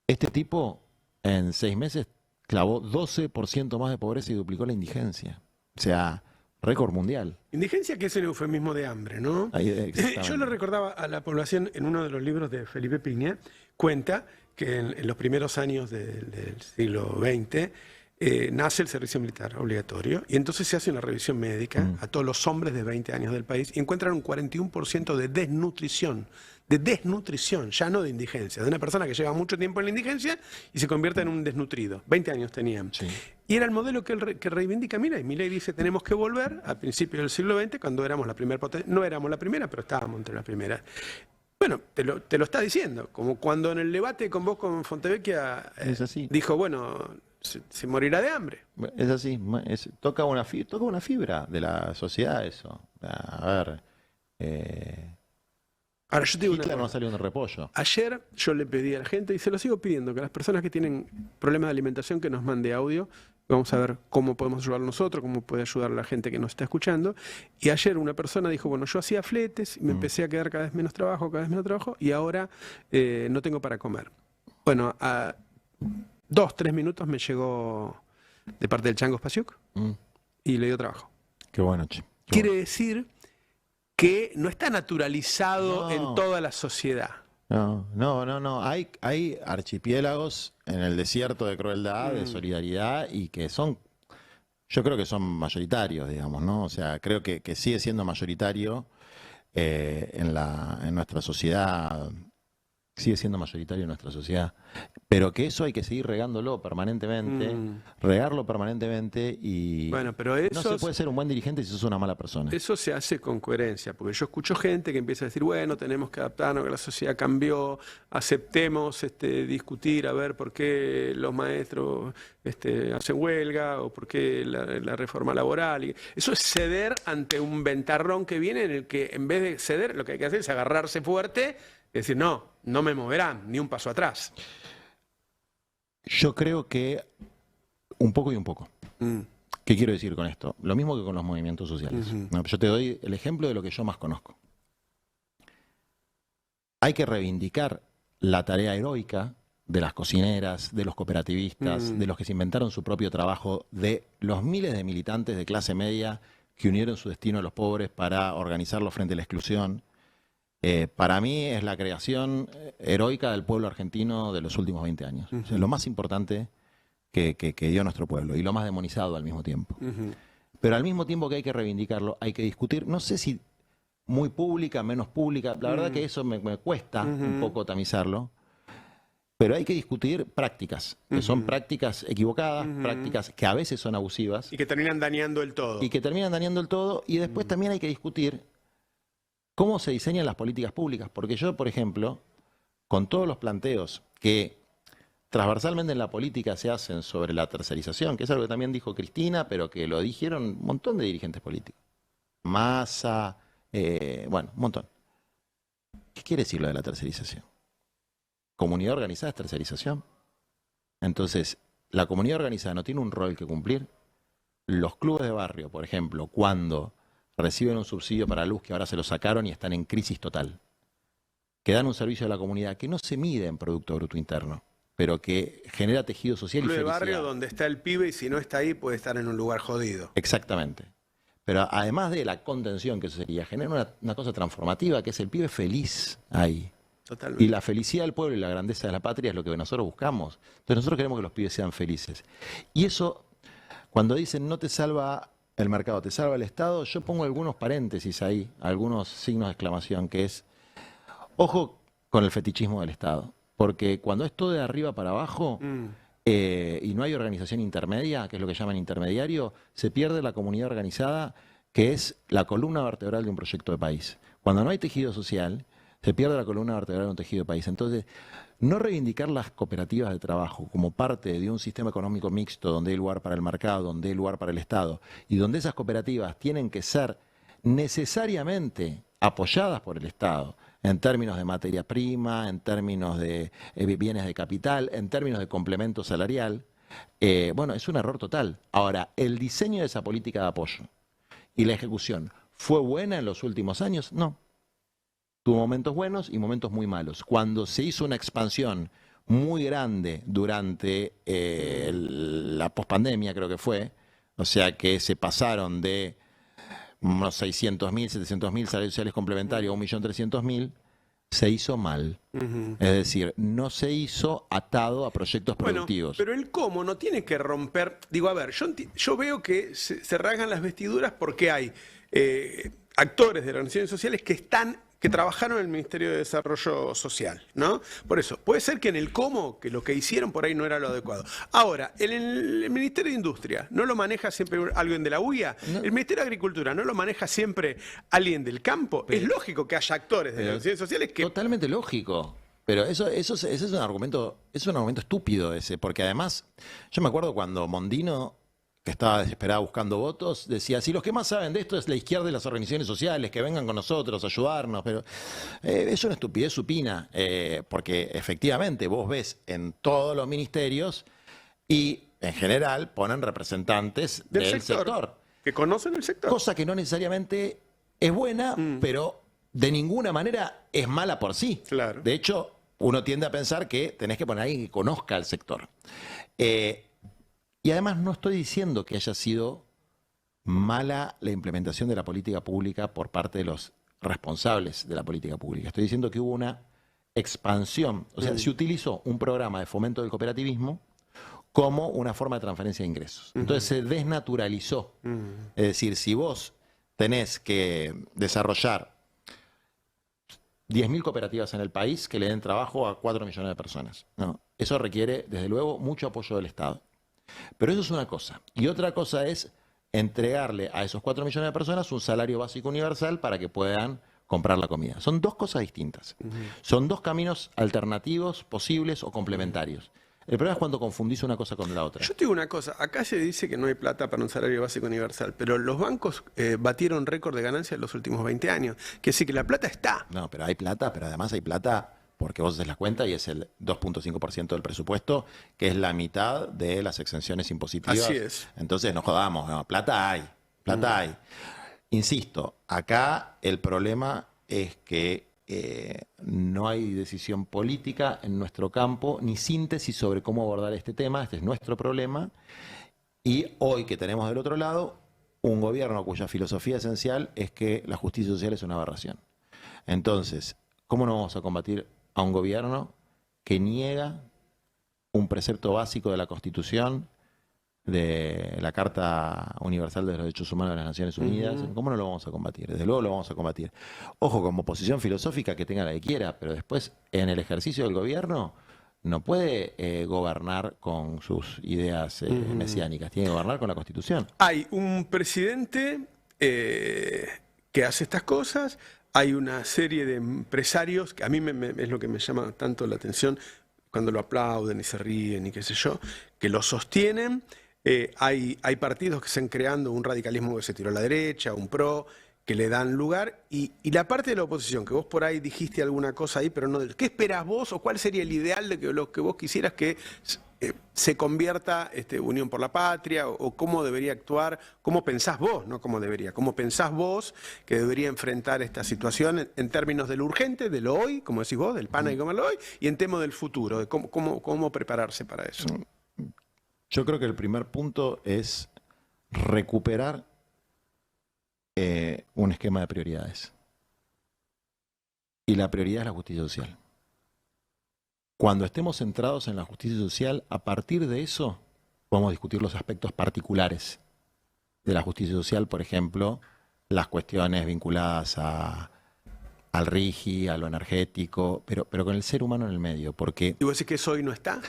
Este tipo, en 6 meses, clavó 12% más de pobreza y duplicó la indigencia. O sea, récord mundial. Indigencia, que es el eufemismo de hambre, ¿no? Yo le recordaba a la población en uno de los libros de Felipe Piña, cuenta que en los primeros años del siglo XX nace el servicio militar obligatorio y entonces se hace una revisión médica a todos los hombres de 20 años del país y encuentran un 41% de desnutrición, ya no de indigencia, de una persona que lleva mucho tiempo en la indigencia y se convierte en un desnutrido. 20 años tenían. Sí. Y era el modelo que reivindica Milei. Milei dice, tenemos que volver a principios del siglo XX, cuando éramos la primera potencia. No éramos la primera, pero estábamos entre las primeras. Bueno, te lo está diciendo, como cuando en el debate con vos con Fontevecchia dijo, bueno, se morirá de hambre. Es así, toca una fibra de la sociedad eso. A ver, ahora yo te digo Hitler no salió de repollo. Ayer yo le pedí a la gente, y se lo sigo pidiendo, que las personas que tienen problemas de alimentación que nos mande audio. Vamos a ver cómo podemos ayudar nosotros, cómo puede ayudar la gente que nos está escuchando. Y ayer una persona dijo, bueno, yo hacía fletes y me empecé a quedar cada vez menos trabajo, y ahora no tengo para comer. Bueno, a 2-3 minutos me llegó de parte del Chango Spasiuk y le dio trabajo. Qué bueno, che. Quiere decir que no está naturalizado en toda la sociedad. No. Hay archipiélagos en el desierto de crueldad, de solidaridad, y que yo creo que son mayoritarios, digamos, ¿no? O sea, creo que sigue siendo mayoritario en nuestra sociedad, pero que eso hay que seguir regándolo permanentemente, regarlo permanentemente, y bueno, pero no se puede ser un buen dirigente si sos una mala persona. Eso se hace con coherencia, porque yo escucho gente que empieza a decir, bueno, tenemos que adaptarnos, que la sociedad cambió, aceptemos discutir a ver por qué los maestros hacen huelga o por qué la reforma laboral. Eso es ceder ante un ventarrón que viene, en el que en vez de ceder lo que hay que hacer es agarrarse fuerte y decir, no me moverán, ni un paso atrás. Yo creo que un poco y un poco. ¿Qué quiero decir con esto? Lo mismo que con los movimientos sociales. Yo te doy el ejemplo de lo que yo más conozco. Hay que reivindicar la tarea heroica de las cocineras, de los cooperativistas, de los que se inventaron su propio trabajo, de los miles de militantes de clase media que unieron su destino a los pobres para organizarlos frente a la exclusión. para mí es la creación heroica del pueblo argentino de los últimos 20 años. O sea, lo más importante que dio nuestro pueblo y lo más demonizado al mismo tiempo. Pero al mismo tiempo que hay que reivindicarlo, hay que discutir, no sé si muy pública, menos pública, la verdad que eso me cuesta un poco tamizarlo, pero hay que discutir prácticas, que son prácticas equivocadas, prácticas que a veces son abusivas. Y que terminan dañando el todo. Y que terminan dañando el todo, y después también hay que discutir cómo se diseñan las políticas públicas, porque yo, por ejemplo, con todos los planteos que transversalmente en la política se hacen sobre la tercerización, que es algo que también dijo Cristina, pero que lo dijeron un montón de dirigentes políticos. Massa, bueno, un montón. ¿Qué quiere decir lo de la tercerización? Comunidad organizada es tercerización. Entonces, la comunidad organizada no tiene un rol que cumplir. Los clubes de barrio, por ejemplo, cuando reciben un subsidio para luz que ahora se lo sacaron y están en crisis total, que dan un servicio a la comunidad que no se mide en Producto Bruto Interno, pero que genera tejido social y felicidad. Club de barrio donde está el pibe y si no está ahí puede estar en un lugar jodido. Exactamente. Pero además de la contención que eso sería, genera una cosa transformativa que es el pibe feliz ahí. Totalmente. Y la felicidad del pueblo y la grandeza de la patria es lo que nosotros buscamos. Entonces nosotros queremos que los pibes sean felices. Y eso, cuando dicen no te salva el mercado, te salva el Estado, yo pongo algunos paréntesis ahí, algunos signos de exclamación, que es, ojo con el fetichismo del Estado. Porque cuando es todo de arriba para abajo y no hay organización intermedia, que es lo que llaman intermediario, se pierde la comunidad organizada, que es la columna vertebral de un proyecto de país. Cuando no hay tejido social, se pierde la columna vertebral de un tejido de país. Entonces, no reivindicar las cooperativas de trabajo como parte de un sistema económico mixto donde hay lugar para el mercado, donde hay lugar para el Estado, y donde esas cooperativas tienen que ser necesariamente apoyadas por el Estado, en términos de materia prima, en términos de bienes de capital, en términos de complemento salarial, bueno, es un error total. Ahora, el diseño de esa política de apoyo y la ejecución, ¿fue buena en los últimos años? No. Tuvo momentos buenos y momentos muy malos. Cuando se hizo una expansión muy grande durante la pospandemia, creo que fue, o sea que se pasaron de unos 600.000, 700.000 salarios sociales complementarios a 1.300.000, se hizo mal. Es decir, no se hizo atado a proyectos productivos. Pero el cómo no tiene que romper. Digo, a ver, yo veo que se rasgan las vestiduras porque hay actores de las organizaciones sociales que trabajaron en el Ministerio de Desarrollo Social, ¿no? Por eso, puede ser que en el cómo, que lo que hicieron por ahí no era lo adecuado. Ahora, en el Ministerio de Industria, ¿no lo maneja siempre alguien de la UIA? No. El Ministerio de Agricultura, ¿no lo maneja siempre alguien del campo? Pero, es lógico que haya actores de las organizaciones sociales que... Totalmente lógico. Pero ese es un argumento estúpido ese, porque además, yo me acuerdo cuando Mondino, que estaba desesperada buscando votos, decía, si los que más saben de esto es la izquierda y las organizaciones sociales, que vengan con nosotros a ayudarnos, pero es una estupidez supina, porque efectivamente vos ves en todos los ministerios y en general ponen representantes del sector. Que conocen el sector. Cosa que no necesariamente es buena, pero de ninguna manera es mala por sí. Claro. De hecho, uno tiende a pensar que tenés que poner a alguien que conozca el sector. Y además no estoy diciendo que haya sido mala la implementación de la política pública por parte de los responsables de la política pública. Estoy diciendo que hubo una expansión, o sea, se utilizó un programa de fomento del cooperativismo como una forma de transferencia de ingresos. Entonces se desnaturalizó. Es decir, si vos tenés que desarrollar 10.000 cooperativas en el país que le den trabajo a 4 millones de personas, ¿no? Eso requiere, desde luego, mucho apoyo del Estado. Pero eso es una cosa. Y otra cosa es entregarle a esos 4 millones de personas un salario básico universal para que puedan comprar la comida. Son dos cosas distintas. Son dos caminos alternativos, posibles o complementarios. El problema es cuando confundís una cosa con la otra. Yo te digo una cosa, acá se dice que no hay plata para un salario básico universal, pero los bancos batieron récord de ganancias en los últimos 20 años. Que sí que la plata está. No, pero hay plata, pero además hay plata porque vos haces la cuenta y es el 2.5% del presupuesto, que es la mitad de las exenciones impositivas. Así es. Entonces no jodamos, no, plata hay, plata hay. Insisto, acá el problema es que no hay decisión política en nuestro campo, ni síntesis sobre cómo abordar este tema. Este es nuestro problema. Y hoy que tenemos del otro lado un gobierno cuya filosofía esencial es que la justicia social es una aberración. Entonces, ¿cómo no vamos a combatir a un gobierno que niega un precepto básico de la Constitución, de la Carta Universal de los Derechos Humanos de las Naciones Unidas? ¿Cómo no lo vamos a combatir? Desde luego lo vamos a combatir. Ojo, como posición filosófica que tenga la que quiera, pero después en el ejercicio del gobierno no puede gobernar con sus ideas mesiánicas, tiene que gobernar con la Constitución. Hay un presidente que hace estas cosas, hay una serie de empresarios, que a mí es lo que me llama tanto la atención, cuando lo aplauden y se ríen y qué sé yo, que lo sostienen. Hay partidos que están creando un radicalismo que se tiró a la derecha, un PRO, que le dan lugar, y la parte de la oposición, que vos por ahí dijiste alguna cosa ahí, pero no, ¿qué esperás vos o cuál sería el ideal de que lo que vos quisieras que se convierta Unión por la Patria, o cómo debería actuar, cómo pensás vos, no cómo debería, cómo pensás vos que debería enfrentar esta situación en términos de lo urgente, de lo hoy, como decís vos, del pan y comerlo hoy, y en temas del futuro, de cómo prepararse para eso? Yo creo que el primer punto es recuperar un esquema de prioridades. Y la prioridad es la justicia social. Cuando estemos centrados en la justicia social, a partir de eso podemos discutir los aspectos particulares de la justicia social, por ejemplo, las cuestiones vinculadas al RIGI, a lo energético, pero con el ser humano en el medio. Porque ¿Y vos decís que eso hoy no está?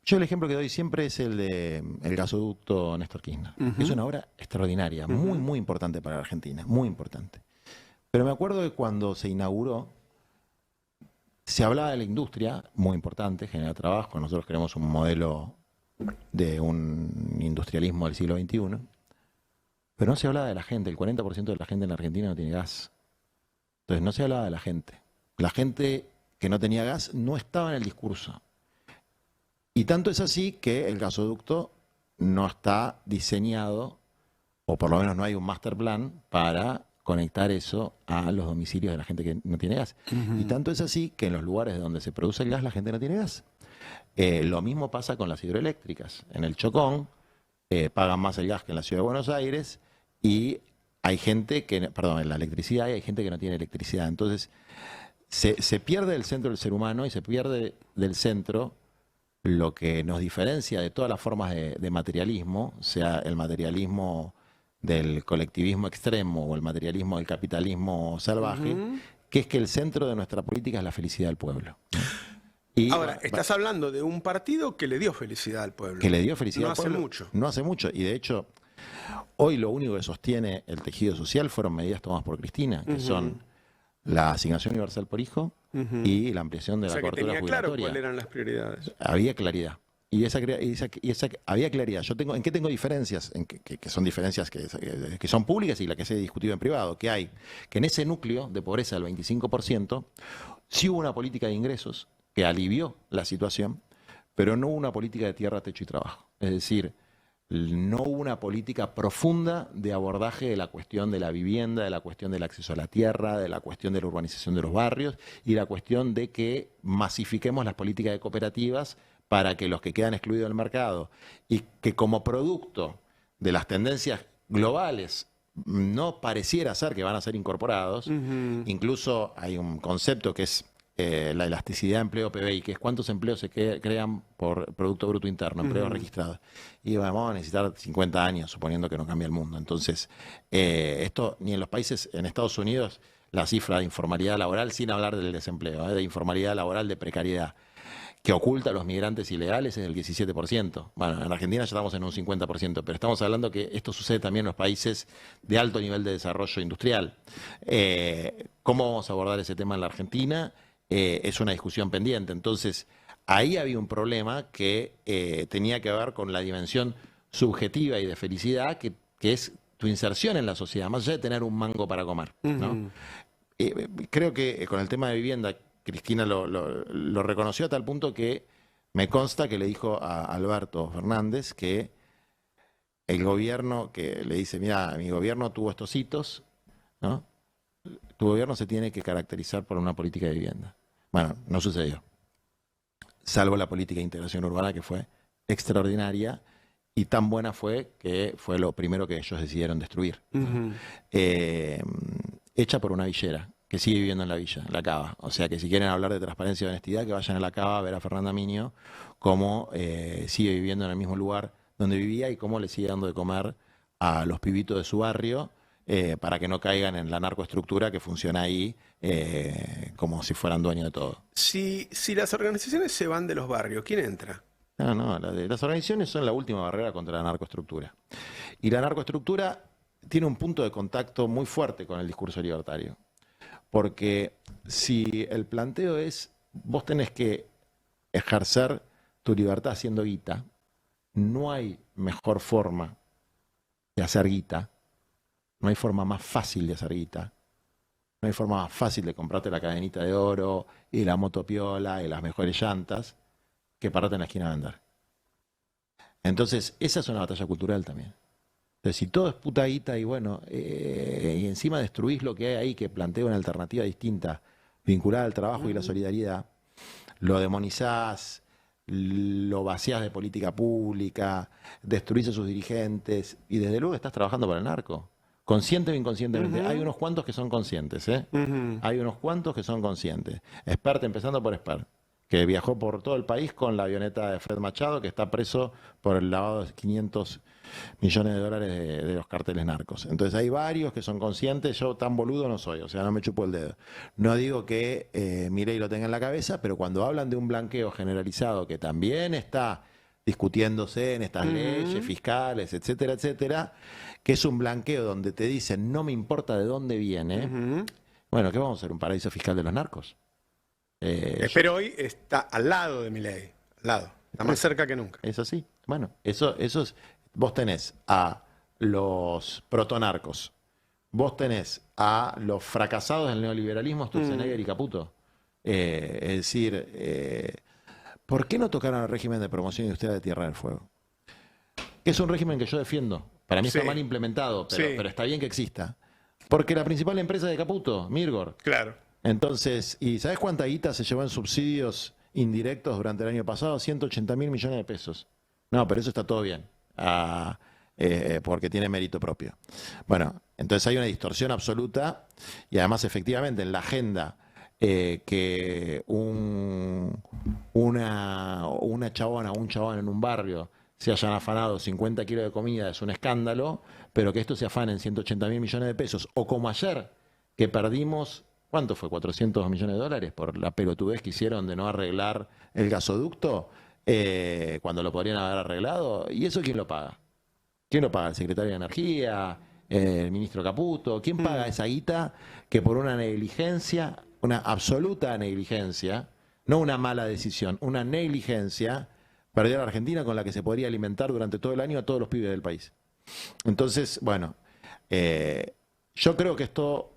yo el ejemplo que doy siempre es el del gasoducto Néstor Kirchner. Es una obra extraordinaria, muy, muy importante para la Argentina, muy importante. Pero me acuerdo de cuando se inauguró, se hablaba de la industria, muy importante, genera trabajo. Nosotros queremos un modelo de un industrialismo del siglo XXI, pero no se hablaba de la gente. El 40% de la gente en la Argentina no tiene gas. Entonces no se hablaba de la gente. La gente que no tenía gas no estaba en el discurso. Y tanto es así que el gasoducto no está diseñado, o por lo menos no hay un master plan para conectar eso a los domicilios de la gente que no tiene gas. Y tanto es así que en los lugares donde se produce el gas la gente no tiene gas. Lo mismo pasa con las hidroeléctricas. En el Chocón pagan más el gas que en la Ciudad de Buenos Aires, y hay gente que, perdón, en la electricidad, y hay gente que no tiene electricidad. Entonces se pierde el centro del ser humano y se pierde del centro lo que nos diferencia de todas las formas de materialismo, sea el materialismo del colectivismo extremo o el materialismo del capitalismo salvaje, que es que el centro de nuestra política es la felicidad del pueblo. Y ahora, estás hablando de un partido que le dio felicidad al pueblo. Que le dio felicidad al pueblo. No hace mucho. No hace mucho. Y de hecho, hoy lo único que sostiene el tejido social fueron medidas tomadas por Cristina, que son la asignación universal por hijo y la ampliación de la cobertura jubilatoria. Claro cuáles eran las prioridades. Había claridad. Y había claridad. ¿En qué tengo diferencias? Que son diferencias que son públicas y las que se ha discutido en privado. Que hay que en ese núcleo de pobreza del 25%, sí hubo una política de ingresos que alivió la situación, pero no hubo una política de tierra, techo y trabajo. Es decir, no hubo una política profunda de abordaje de la cuestión de la vivienda, de la cuestión del acceso a la tierra, de la cuestión de la urbanización de los barrios y la cuestión de que masifiquemos las políticas de cooperativas para que los que quedan excluidos del mercado y que como producto de las tendencias globales no pareciera ser que van a ser incorporados. Incluso hay un concepto que es la elasticidad de empleo PBI, que es cuántos empleos se crean por Producto Bruto Interno, empleos registrados. Y vamos a necesitar 50 años, suponiendo que no cambia el mundo. Entonces, esto ni en los países, en Estados Unidos, la cifra de informalidad laboral, sin hablar del desempleo, de informalidad laboral, de precariedad, que oculta a los migrantes ilegales, es del 17%. Bueno, en Argentina ya estamos en un 50%, pero estamos hablando que esto sucede también en los países de alto nivel de desarrollo industrial. ¿Cómo vamos a abordar ese tema en la Argentina? Es una discusión pendiente. Entonces, ahí había un problema que tenía que ver con la dimensión subjetiva y de felicidad, que es tu inserción en la sociedad, más allá de tener un mango para comer, ¿no? Creo que con el tema de vivienda, Cristina lo reconoció a tal punto que me consta que le dijo a Alberto Fernández que el gobierno, que le dice, mira, mi gobierno tuvo estos hitos, ¿no? Tu gobierno se tiene que caracterizar por una política de vivienda. Bueno, no sucedió. Salvo la política de integración urbana, que fue extraordinaria y tan buena fue que fue lo primero que ellos decidieron destruir. Hecha por una villera, que sigue viviendo en la villa, en la Cava. O sea que si quieren hablar de transparencia y honestidad, que vayan a la Cava a ver a Fernanda Miño cómo sigue viviendo en el mismo lugar donde vivía y cómo le sigue dando de comer a los pibitos de su barrio para que no caigan en la narcoestructura que funciona ahí como si fueran dueños de todo. Si las organizaciones se van de los barrios, ¿quién entra? No, las organizaciones son la última barrera contra la narcoestructura. Y la narcoestructura tiene un punto de contacto muy fuerte con el discurso libertario. Porque si el planteo es, vos tenés que ejercer tu libertad haciendo guita, no hay mejor forma de hacer guita, no hay forma más fácil de hacer guita, no hay forma más fácil de comprarte la cadenita de oro y la moto piola y las mejores llantas que pararte en la esquina a vender. Entonces, esa es una batalla cultural también. Entonces, si todo es puta guita y bueno, y encima destruís lo que hay ahí que plantea una alternativa distinta, vinculada al trabajo y la solidaridad, lo demonizás, lo vaciás de política pública, destruís a sus dirigentes y desde luego estás trabajando para el narco. Consciente o inconscientemente. Hay unos cuantos que son conscientes, ¿eh? Hay unos cuantos que son conscientes. Expert, empezando por Expert, que viajó por todo el país con la avioneta de Fred Machado, que está preso por el lavado de 500 millones de dólares de los carteles narcos. Entonces hay varios que son conscientes, yo tan boludo no soy, o sea, no me chupo el dedo. No digo que Milei lo tenga en la cabeza, pero cuando hablan de un blanqueo generalizado que también está discutiéndose en estas leyes fiscales, etcétera, etcétera, que es un blanqueo donde te dicen no me importa de dónde viene, bueno, ¿qué vamos a hacer? ¿Un paraíso fiscal de los narcos? Pero hoy está al lado de Milei, al lado, está más cerca que nunca. Es así. Bueno, eso es. Vos tenés a los protonarcos, vos tenés a los fracasados del neoliberalismo, Sturzenegger y Caputo. Es decir, ¿por qué no tocaron el régimen de promoción industrial de Tierra del Fuego? Es un régimen que yo defiendo. Para mí está mal implementado, pero está bien que exista. Porque la principal empresa de Caputo, Mirgor. Claro. Entonces, ¿y sabes cuánta guita se llevó en subsidios indirectos durante el año pasado? 180.000 millones de pesos. No, pero eso está todo bien, porque tiene mérito propio. Bueno, entonces hay una distorsión absoluta y además efectivamente en la agenda que una chabona o un chabón en un barrio se hayan afanado 50 kilos de comida es un escándalo, pero que esto se afane en 180.000 millones de pesos, o como ayer, que perdimos... ¿Cuánto fue? ¿400 millones de dólares por la pelotudez que hicieron de no arreglar el gasoducto cuando lo podrían haber arreglado? ¿Y eso quién lo paga? ¿Quién lo paga? ¿El secretario de Energía? ¿El ministro Caputo? ¿Quién paga esa guita que por una negligencia, una absoluta negligencia, no una mala decisión, una negligencia, perdió a la Argentina con la que se podría alimentar durante todo el año a todos los pibes del país? Entonces, bueno, yo creo que esto...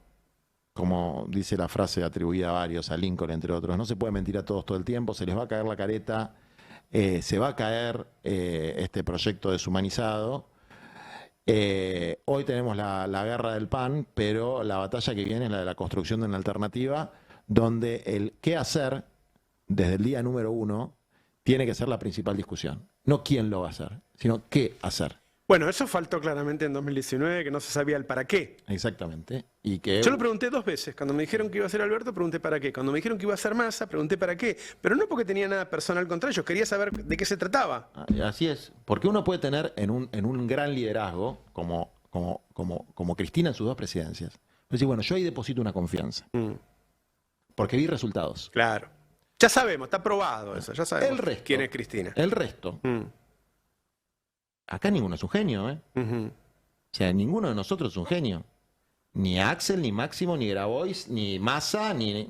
Como dice la frase atribuida a varios, a Lincoln entre otros, no se puede mentir a todos todo el tiempo, se les va a caer la careta, se va a caer este proyecto deshumanizado. Hoy tenemos la guerra del pan, pero la batalla que viene es la de la construcción de una alternativa donde el qué hacer desde el día número 1 tiene que ser la principal discusión. No quién lo va a hacer, sino qué hacer. Bueno, eso faltó claramente en 2019, que no se sabía el para qué. Exactamente. Y que... Yo lo pregunté 2 veces. Cuando me dijeron que iba a ser Alberto, pregunté para qué. Cuando me dijeron que iba a ser Massa, pregunté para qué. Pero no porque tenía nada personal contra ellos, quería saber de qué se trataba. Así es. Porque uno puede tener en un gran liderazgo, como Cristina en sus 2 presidencias, decir, bueno, yo ahí deposito una confianza. Porque vi resultados. Claro. Ya sabemos, está probado eso. Ya sabemos quién es Cristina. El resto... Acá ninguno es un genio, ¿eh? O sea, ninguno de nosotros es un genio. Ni Axel, ni Máximo, ni Grabois, ni Massa, ni...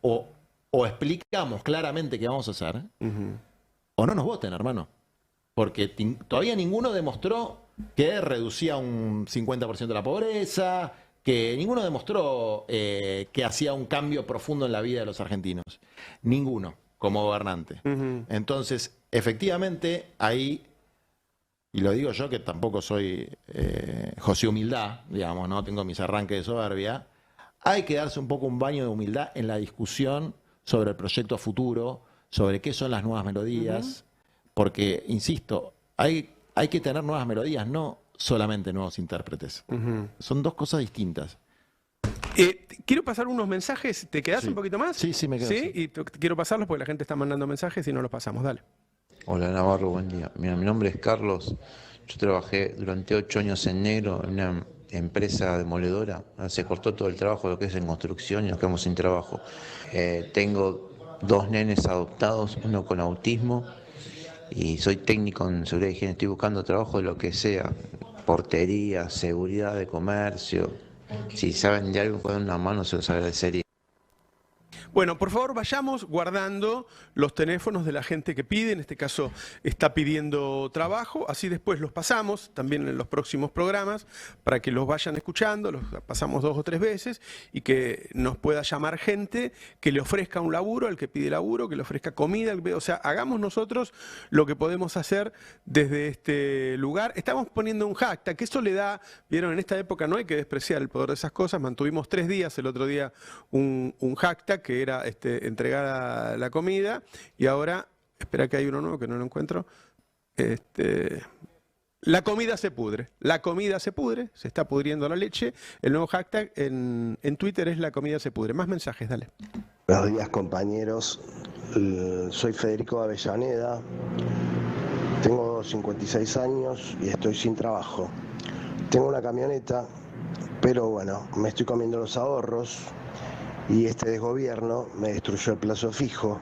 O explicamos claramente qué vamos a hacer, o no nos voten, hermano. Porque todavía ninguno demostró que reducía un 50% de la pobreza, que ninguno demostró que hacía un cambio profundo en la vida de los argentinos. Ninguno, como gobernante. Entonces, efectivamente, ahí... Y lo digo yo que tampoco soy José Humildad, digamos, no tengo mis arranques de soberbia. Hay que darse un poco un baño de humildad en la discusión sobre el proyecto futuro, sobre qué son las nuevas melodías, porque, insisto, hay que tener nuevas melodías, no solamente nuevos intérpretes. Son 2 cosas distintas. Quiero pasar unos mensajes. ¿Te quedás Sí. un poquito más? Sí, me quedo. Sí, y quiero pasarlos porque la gente está mandando mensajes y no los pasamos. Dale. Hola Navarro, buen día. Mira, mi nombre es Carlos. Yo trabajé durante 8 años en negro en una empresa demoledora. Se cortó todo el trabajo, lo que es en construcción, y nos quedamos sin trabajo. Tengo 2 nenes adoptados, uno con autismo, y soy técnico en seguridad y higiene. Estoy buscando trabajo de lo que sea, portería, seguridad de comercio. Si saben de algo, pueden una mano, se los agradecería. Bueno, por favor, vayamos guardando los teléfonos de la gente que pide, en este caso está pidiendo trabajo, así después los pasamos también en los próximos programas para que los vayan escuchando, los pasamos 2 o 3 veces y que nos pueda llamar gente que le ofrezca un laburo al que pide laburo, que le ofrezca comida, o sea, hagamos nosotros lo que podemos hacer desde este lugar. Estamos poniendo un hashtag, que eso le da, vieron, en esta época no hay que despreciar el poder de esas cosas, mantuvimos 3 días, el otro día un hashtag que era entregar la comida, y ahora, espera que hay uno nuevo que no lo encuentro, la comida se pudre, se está pudriendo la leche, el nuevo hashtag en Twitter es la comida se pudre. Más mensajes, dale. Buenos días compañeros, soy Federico Avellaneda, tengo 56 años y estoy sin trabajo. Tengo una camioneta, pero bueno, me estoy comiendo los ahorros. Y este desgobierno me destruyó el plazo fijo.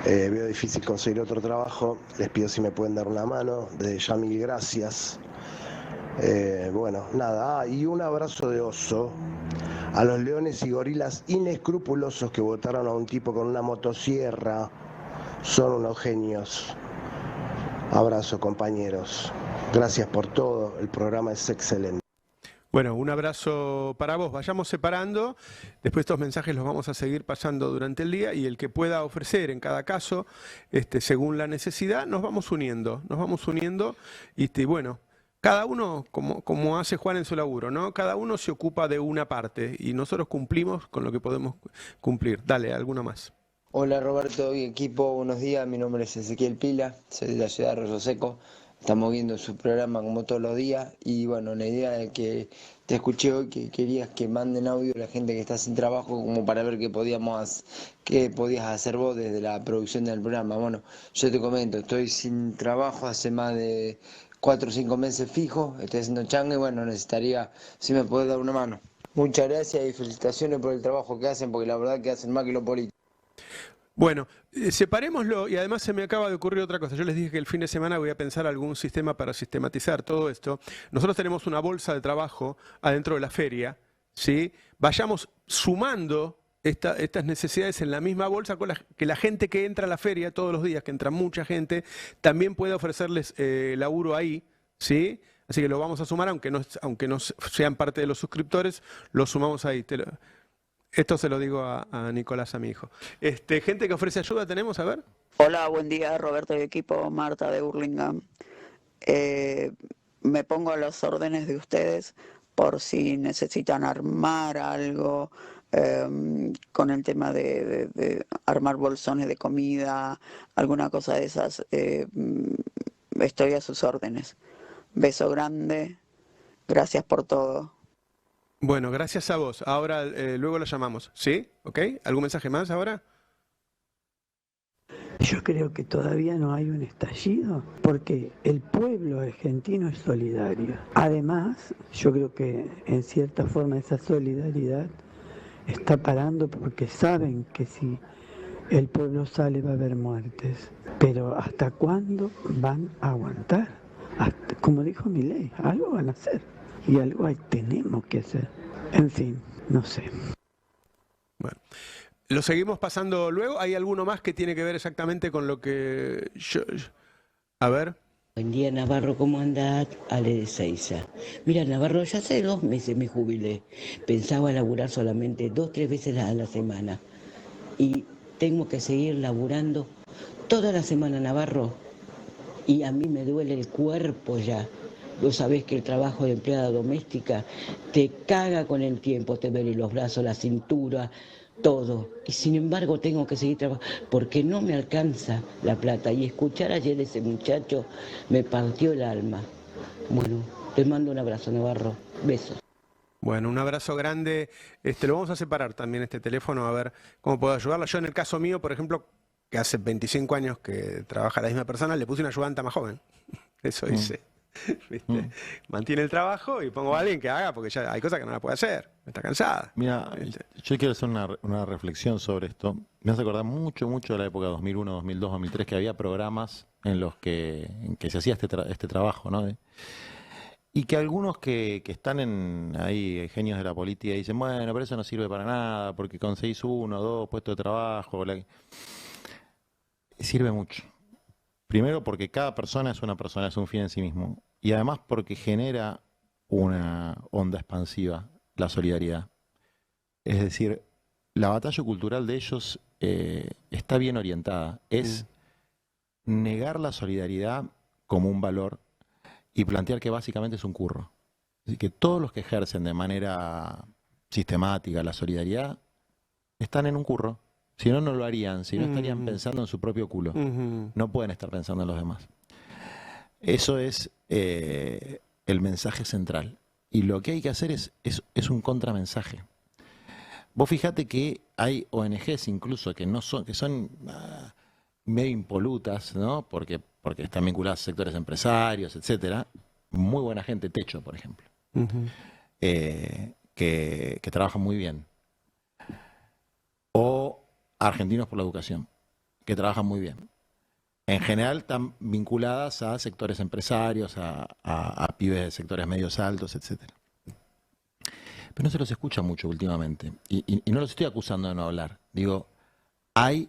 Veo difícil conseguir otro trabajo. Les pido si me pueden dar una mano. Desde ya 1000 gracias. Bueno, nada. Y un abrazo de oso a los leones y gorilas inescrupulosos que votaron a un tipo con una motosierra. Son unos genios. Abrazo, compañeros. Gracias por todo. El programa es excelente. Bueno, un abrazo para vos. Vayamos separando. Después estos mensajes los vamos a seguir pasando durante el día y el que pueda ofrecer en cada caso, según la necesidad, nos vamos uniendo. Y bueno, cada uno, como hace Juan en su laburo, ¿no? Cada uno se ocupa de una parte y nosotros cumplimos con lo que podemos cumplir. Dale, alguno más. Hola Roberto y equipo, buenos días. Mi nombre es Ezequiel Pila, soy de la ciudad de Arroyo Seco. Estamos viendo su programa como todos los días y bueno, la idea de que te escuché hoy que querías que manden audio a la gente que está sin trabajo como para ver qué podías hacer vos desde la producción del programa. Bueno, yo te comento, estoy sin trabajo hace más de 4 o 5 meses fijo, estoy haciendo changa y bueno, necesitaría si me podés dar una mano. Muchas gracias y felicitaciones por el trabajo que hacen, porque la verdad que hacen más que lo político. Bueno, separémoslo y además se me acaba de ocurrir otra cosa. Yo les dije que el fin de semana voy a pensar algún sistema para sistematizar todo esto. Nosotros tenemos una bolsa de trabajo adentro de la feria, ¿sí? Vayamos sumando estas necesidades en la misma bolsa con que la gente que entra a la feria todos los días, que entra mucha gente, también pueda ofrecerles laburo ahí, ¿sí? Así que lo vamos a sumar, aunque no sean parte de los suscriptores, lo sumamos ahí. Esto se lo digo a Nicolás, a mi hijo. Gente que ofrece ayuda, ¿tenemos? A ver. Hola, buen día, Roberto y equipo, Marta de Burlingame. Me pongo a las órdenes de ustedes por si necesitan armar algo con el tema de armar bolsones de comida, alguna cosa de esas. Estoy a sus órdenes. Beso grande, gracias por todo. Bueno, gracias a vos. Ahora, luego lo llamamos. ¿Sí? ¿Ok? ¿Algún mensaje más ahora? Yo creo que todavía no hay un estallido porque el pueblo argentino es solidario. Además, yo creo que en cierta forma esa solidaridad está parando porque saben que si el pueblo sale va a haber muertes. Pero ¿hasta cuándo van a aguantar? Como dijo Milei, algo van a hacer. Y algo tenemos que hacer. En fin, no sé. Bueno, lo seguimos pasando luego. ¿Hay alguno más que tiene que ver exactamente con lo que yo... A ver. Buen día, Navarro, ¿cómo andás? Ale de Seiza. Mira, Navarro, ya hace 2 meses me jubilé. Pensaba laburar solamente 2 o 3 veces a la semana. Y tengo que seguir laburando toda la semana, Navarro. Y a mí me duele el cuerpo ya. Vos sabés que el trabajo de empleada doméstica te caga con el tiempo, te duelen los brazos, la cintura, todo. Y sin embargo tengo que seguir trabajando porque no me alcanza la plata. Y escuchar ayer a ese muchacho me partió el alma. Bueno, te mando un abrazo, Navarro. Besos. Bueno, un abrazo grande. Lo vamos a separar también este teléfono a ver cómo puedo ayudarla. Yo en el caso mío, por ejemplo, que hace 25 años que trabaja la misma persona, le puse una ayudanta más joven. Eso hice. ¿Viste? Mantiene el trabajo y pongo a alguien que haga porque ya hay cosas que no la puede hacer. Está cansada. Mira, yo quiero hacer una reflexión sobre esto. Me hace acordar mucho de la época 2001, 2002, 2003, que había programas en que se hacía este trabajo, ¿no? Y que algunos que están ahí, genios de la política, dicen, bueno, pero eso no sirve para nada, porque conseguís 1 o 2 puestos de trabajo. Sirve mucho. Primero porque cada persona, es un fin en sí mismo. Y además porque genera una onda expansiva, la solidaridad. Es decir, la batalla cultural de ellos está bien orientada. Es negar la solidaridad como un valor y plantear que básicamente es un curro. Así que todos los que ejercen de manera sistemática la solidaridad están en un curro. Si no, no lo harían. Si no, estarían pensando en su propio culo. No pueden estar pensando en los demás. Eso es el mensaje central. Y lo que hay que hacer es un contramensaje. Vos fijate que hay ONGs incluso que son medio impolutas, ¿no? Porque están vinculadas a sectores empresarios, etcétera. Muy buena gente, Techo, por ejemplo, que trabajan muy bien. O Argentinos por la Educación, que trabajan muy bien. En general están vinculadas a sectores empresarios, a pibes de sectores medios altos, etcétera. Pero no se los escucha mucho últimamente. Y no los estoy acusando de no hablar. Digo, hay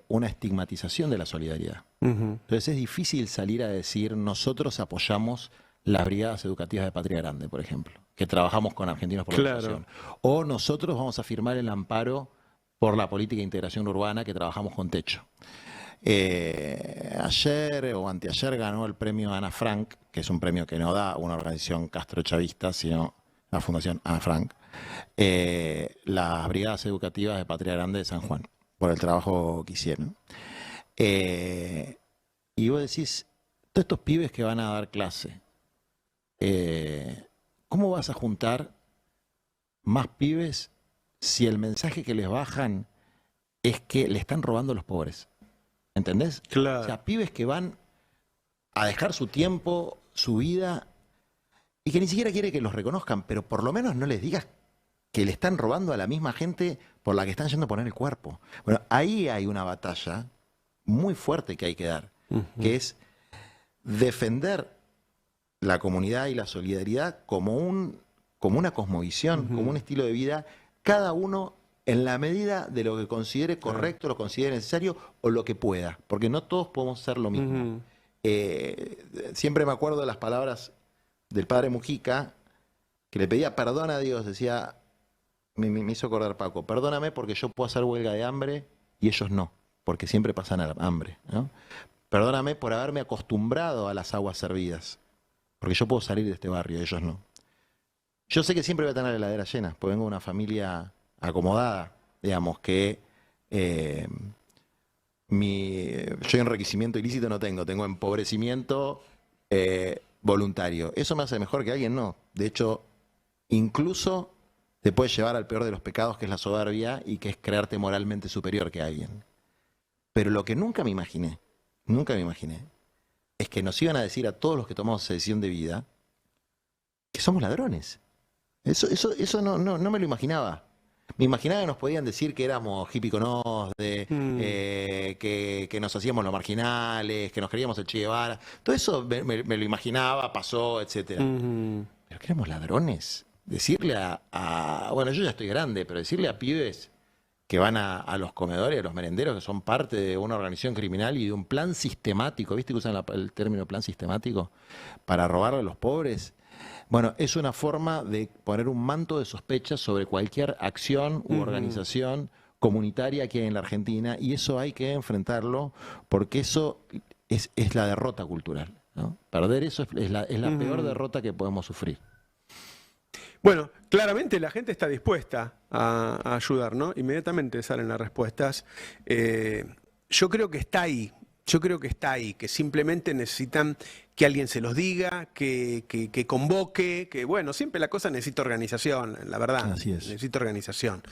una estigmatización de la solidaridad. Entonces es difícil salir a decir, nosotros apoyamos las brigadas educativas de Patria Grande, por ejemplo, que trabajamos con Argentinos por la Educación. O nosotros vamos a firmar el amparo por la política de integración urbana que trabajamos con Techo. Ayer o anteayer ganó el premio Ana Frank, que es un premio que no da una organización castrochavista, sino la Fundación Ana Frank, las brigadas educativas de Patria Grande de San Juan, por el trabajo que hicieron. Y vos decís, todos estos pibes que van a dar clase, ¿cómo vas a juntar más pibes si el mensaje que les bajan es que le están robando a los pobres? ¿Entendés? Claro. O sea, pibes que van a dejar su tiempo, su vida, y que ni siquiera quiere que los reconozcan, pero por lo menos no les digas que le están robando a la misma gente por la que están yendo a poner el cuerpo. Bueno, ahí hay una batalla muy fuerte que hay que dar, que es defender la comunidad y la solidaridad como una cosmovisión, como un estilo de vida, cada uno en la medida de lo que considere correcto, lo considere necesario o lo que pueda, porque no todos podemos ser lo mismo. Siempre me acuerdo de las palabras del padre Mujica, que le pedía perdón a Dios, decía, me hizo acordar Paco, perdóname porque yo puedo hacer huelga de hambre y ellos no, porque siempre pasan hambre, ¿no? Perdóname por haberme acostumbrado a las aguas servidas, porque yo puedo salir de este barrio, ellos no. Yo sé que siempre voy a tener la heladera llena, porque vengo de una familia acomodada, digamos, que yo enriquecimiento ilícito no tengo empobrecimiento voluntario. ¿Eso me hace mejor que alguien? No. De hecho, incluso te puede llevar al peor de los pecados, que es la soberbia, y que es creerte moralmente superior que alguien. Pero lo que nunca me imaginé, es que nos iban a decir a todos los que tomamos esa decisión de vida que somos ladrones. Eso no me lo imaginaba. Me imaginaba que nos podían decir que éramos hippie-conos, que nos hacíamos los marginales, que nos creíamos el Che Guevara. Todo eso me lo imaginaba, pasó, etcétera. Pero que éramos ladrones. Decirle bueno, yo ya estoy grande, pero decirle a pibes que van a los comedores, a los merenderos, que son parte de una organización criminal y de un plan sistemático, ¿viste que usan el término plan sistemático? Para robarle a los pobres. Bueno, es una forma de poner un manto de sospecha sobre cualquier acción u organización comunitaria que hay en la Argentina, y eso hay que enfrentarlo, porque eso es la derrota cultural, ¿no? Perder eso es la peor derrota que podemos sufrir. Bueno, claramente la gente está dispuesta a ayudar, ¿no? Inmediatamente salen las respuestas. Yo creo que está ahí. Yo creo que está ahí, que simplemente necesitan que alguien se los diga, que convoque, que bueno, siempre la cosa necesita organización, la verdad. Así es. Necesita organización.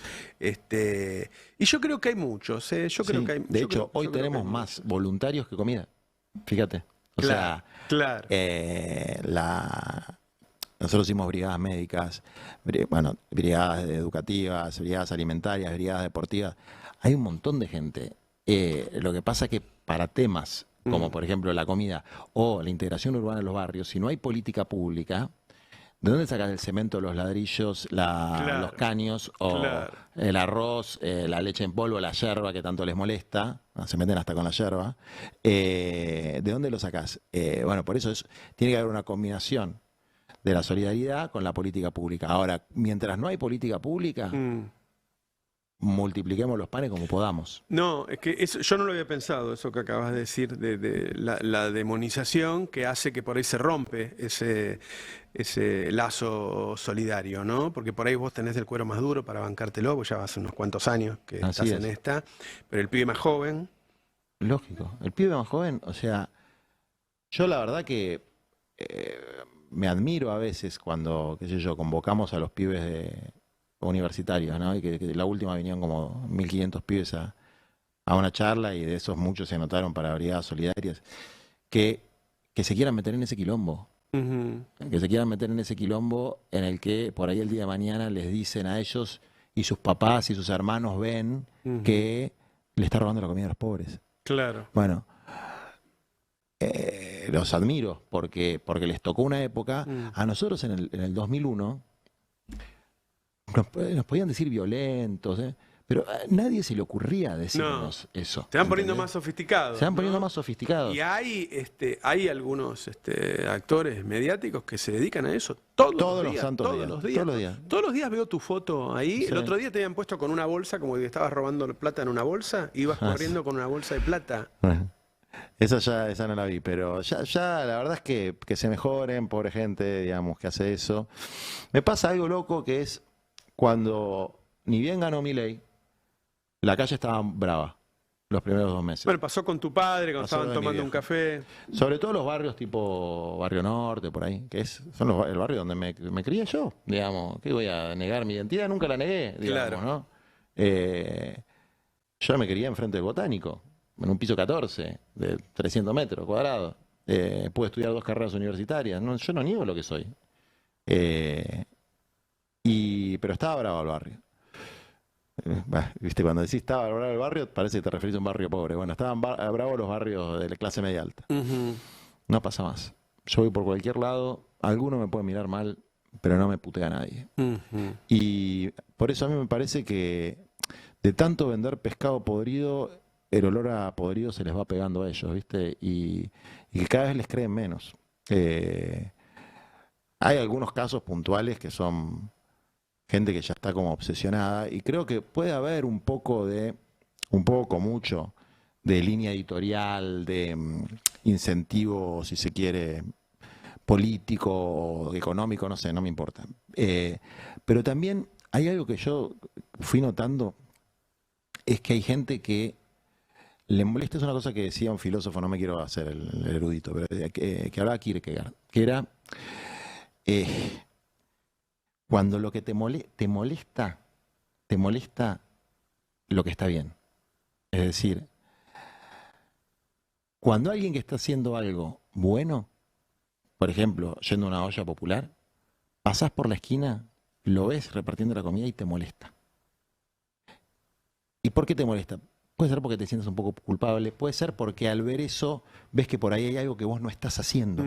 Y yo creo que hay muchos, yo creo Sí, que hay. de yo hecho, creo- hoy yo creo que tenemos hay más muchos. voluntarios que comida. Fíjate. O Claro, sea, claro. nosotros hicimos brigadas médicas, brigadas educativas, brigadas alimentarias, brigadas deportivas. Hay un montón de gente. Lo que pasa es que para temas como, por ejemplo, la comida o la integración urbana en los barrios, si no hay política pública, ¿de dónde sacas el cemento, los ladrillos, Claro, los caños o claro. el arroz, la leche en polvo, la yerba que tanto les molesta? Se meten hasta con la yerba. ¿De dónde lo sacás? Bueno, por eso tiene que haber una combinación de la solidaridad con la política pública. Ahora, mientras no hay política pública, multipliquemos los panes como podamos. No, es que yo no lo había pensado, eso que acabas de decir, de la demonización que hace que por ahí se rompe ese lazo solidario, ¿no? Porque por ahí vos tenés el cuero más duro para bancártelo, vos ya hace unos cuantos años que Así estás es. en esta, pero el pibe más joven, Lógico. El pibe más joven, o sea, yo la verdad que me admiro a veces cuando, qué sé yo, convocamos a los pibes universitarios, ¿no? Y que la última vinieron como 1500 pibes a una charla y de esos muchos se anotaron para brigadas solidarias, que se quieran meter en ese quilombo. Que se quieran meter en ese quilombo en el que por ahí el día de mañana les dicen a ellos y sus papás y sus hermanos ven que le está robando la comida a los pobres. claro. Bueno, los admiro porque les tocó una época. A nosotros en el 2001 nos podían decir violentos, pero a nadie se le ocurría decirnos eso. Se van poniendo ¿entendés? más sofisticados. Se van poniendo ¿no? más sofisticados. Y hay algunos actores mediáticos que se dedican a eso todos Todos los los días. santos Todos días, los días. todos los días. Todos los días veo tu foto ahí. Sí. El otro día te habían puesto con una bolsa, como que estabas robando plata en una bolsa, y ibas Ah, corriendo con una bolsa de plata. Bueno, esa no la vi, pero ya la verdad es que se mejoren, pobre gente, digamos, que hace eso. Me pasa algo loco que es cuando ni bien ganó Milei, la calle estaba brava los primeros 2 meses. Bueno, pasó con tu padre cuando Pasó estaban lo de mi tomando un viejo. café. Sobre todo los barrios tipo Barrio Norte, por ahí, que son el barrio donde me crié yo, digamos. ¿Qué voy a negar mi identidad? Nunca la negué, digamos, Claro. ¿no? Yo me crié enfrente del Botánico, en un piso 14, de 300 metros cuadrados. Pude estudiar 2 carreras universitarias. No, yo no niego lo que soy. Pero estaba bravo el barrio. Viste, cuando decís estaba bravo el barrio, parece que te referís a un barrio pobre. Bueno, estaban bravos los barrios de la clase media alta. No pasa más. Yo voy por cualquier lado, alguno me puede mirar mal, pero no me putea a nadie. Y por eso a mí me parece que de tanto vender pescado podrido, el olor a podrido se les va pegando a ellos, ¿viste? Y que cada vez les creen menos. Hay algunos casos puntuales que son gente que ya está como obsesionada y creo que puede haber un poco mucho de línea editorial, de incentivo, si se quiere, político o económico, no sé, no me importa. Pero también hay algo que yo fui notando, es que hay gente que le molesta, es una cosa que decía un filósofo, no me quiero hacer el erudito, pero que hablaba Kierkegaard, que era cuando lo que te molesta lo que está bien. Es decir, cuando alguien que está haciendo algo bueno, por ejemplo, yendo a una olla popular, pasás por la esquina, lo ves repartiendo la comida y te molesta. ¿Y por qué te molesta? Puede ser porque te sientes un poco culpable, puede ser porque al ver eso ves que por ahí hay algo que vos no estás haciendo.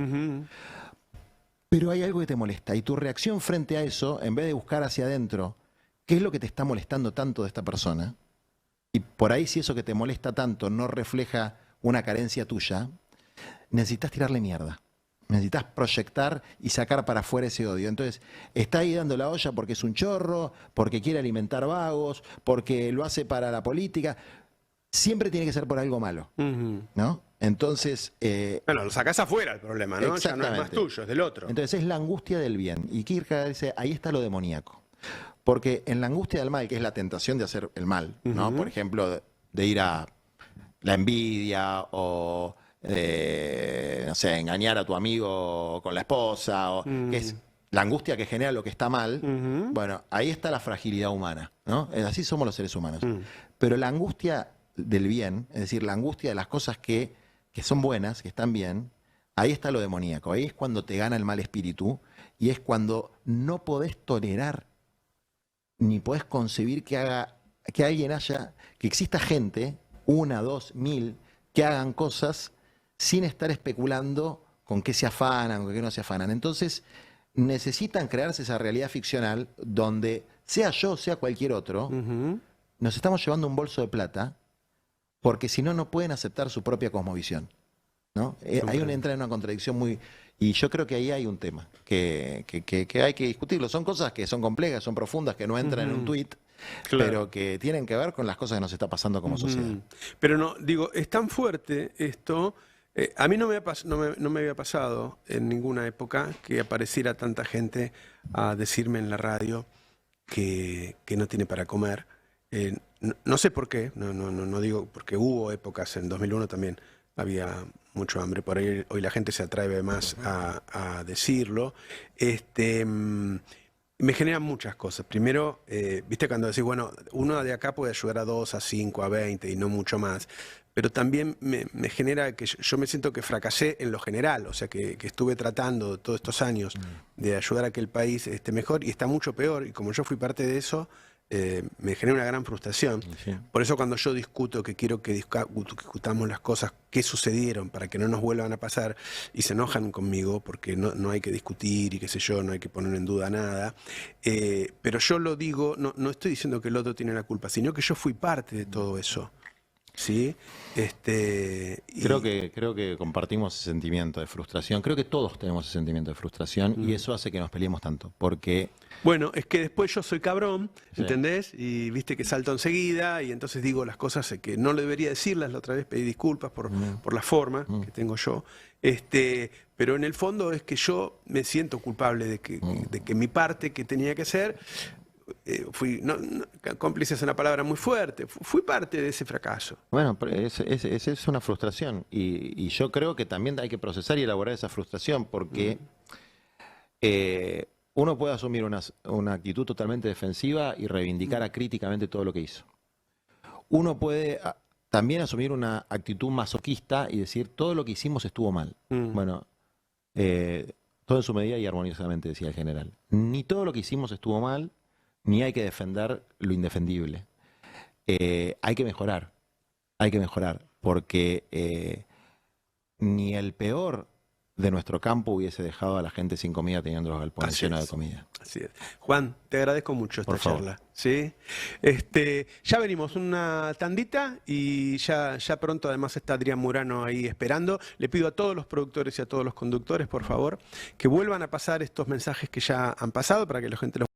Pero hay algo que te molesta y tu reacción frente a eso, en vez de buscar hacia adentro, ¿qué es lo que te está molestando tanto de esta persona? Y por ahí si eso que te molesta tanto no refleja una carencia tuya, necesitas tirarle mierda. Necesitas proyectar y sacar para afuera ese odio. Entonces, está ahí dando la olla porque es un chorro, porque quiere alimentar vagos, porque lo hace para la política. Siempre tiene que ser por algo malo, ¿no? Entonces... bueno, lo sacás afuera el problema, ¿no? Ya no es más tuyo, es del otro. Entonces es la angustia del bien. Y Kierkegaard dice, ahí está lo demoníaco. Porque en la angustia del mal, que es la tentación de hacer el mal, ¿no? Por ejemplo, de ir a la envidia o, no sé, engañar a tu amigo con la esposa, o, que es la angustia que genera lo que está mal, bueno, ahí está la fragilidad humana, ¿no? Así somos los seres humanos. Pero la angustia del bien, es decir, la angustia de las cosas que son buenas, que están bien, ahí está lo demoníaco, ahí es cuando te gana el mal espíritu y es cuando no podés tolerar ni podés concebir que alguien que exista gente, 1, 2, 1000, que hagan cosas sin estar especulando con qué se afanan, con qué no se afanan. Entonces, necesitan crearse esa realidad ficcional donde, sea yo, sea cualquier otro, nos estamos llevando un bolso de plata, porque si no, no pueden aceptar su propia cosmovisión, ¿no? Entra en una contradicción muy... Y yo creo que ahí hay un tema que hay que discutirlo. Son cosas que son complejas, son profundas, que no entran en un tuit, pero que tienen que ver con las cosas que nos está pasando como sociedad. Pero no, digo, es tan fuerte esto. A mí no me había pasado en ninguna época que apareciera tanta gente a decirme en la radio que no tiene para comer. No sé por qué, no digo, porque hubo épocas, en 2001 también había mucho hambre, por ahí hoy la gente se atreve más a decirlo. Me generan muchas cosas. Primero, viste cuando decís, bueno, uno de acá puede ayudar a 2, a 5, a 20 y no mucho más. Pero también me genera que yo me siento que fracasé en lo general, o sea que estuve tratando todos estos años de ayudar a que el país esté mejor y está mucho peor, y como yo fui parte de eso, me genera una gran frustración. Sí. Por eso cuando yo discuto, que quiero que discutamos las cosas que sucedieron para que no nos vuelvan a pasar, y se enojan conmigo porque no hay que discutir y qué sé yo, no hay que poner en duda nada, pero yo lo digo, no estoy diciendo que el otro tiene la culpa, sino que yo fui parte de todo eso. ¿Sí? Creo que compartimos ese sentimiento de frustración. Creo que todos tenemos ese sentimiento de frustración y eso hace que nos peleemos tanto, porque... Bueno, es que después yo soy cabrón, ¿entendés? Y viste que salto enseguida y entonces digo las cosas que no le debería decirlas. La otra vez pedí disculpas por la forma que tengo yo. Pero en el fondo es que yo me siento culpable de que mi parte que tenía que hacer... fui cómplice es una palabra muy fuerte, fui parte de ese fracaso. Bueno, es una frustración y yo creo que también hay que procesar y elaborar esa frustración porque uno puede asumir una actitud totalmente defensiva y reivindicar críticamente todo lo que hizo. Uno puede también asumir una actitud masoquista y decir todo lo que hicimos estuvo mal. Bueno, todo en su medida y armoniosamente, decía el general. Ni todo lo que hicimos estuvo mal, ni hay que defender lo indefendible. Hay que mejorar, porque ni el peor de nuestro campo hubiese dejado a la gente sin comida teniendo los galpones llenos de comida. Así es. Juan, te agradezco mucho esta charla. ¿Sí? Ya venimos una tandita y ya pronto además está Adrián Murano ahí esperando. Le pido a todos los productores y a todos los conductores, por favor, que vuelvan a pasar estos mensajes que ya han pasado para que la gente los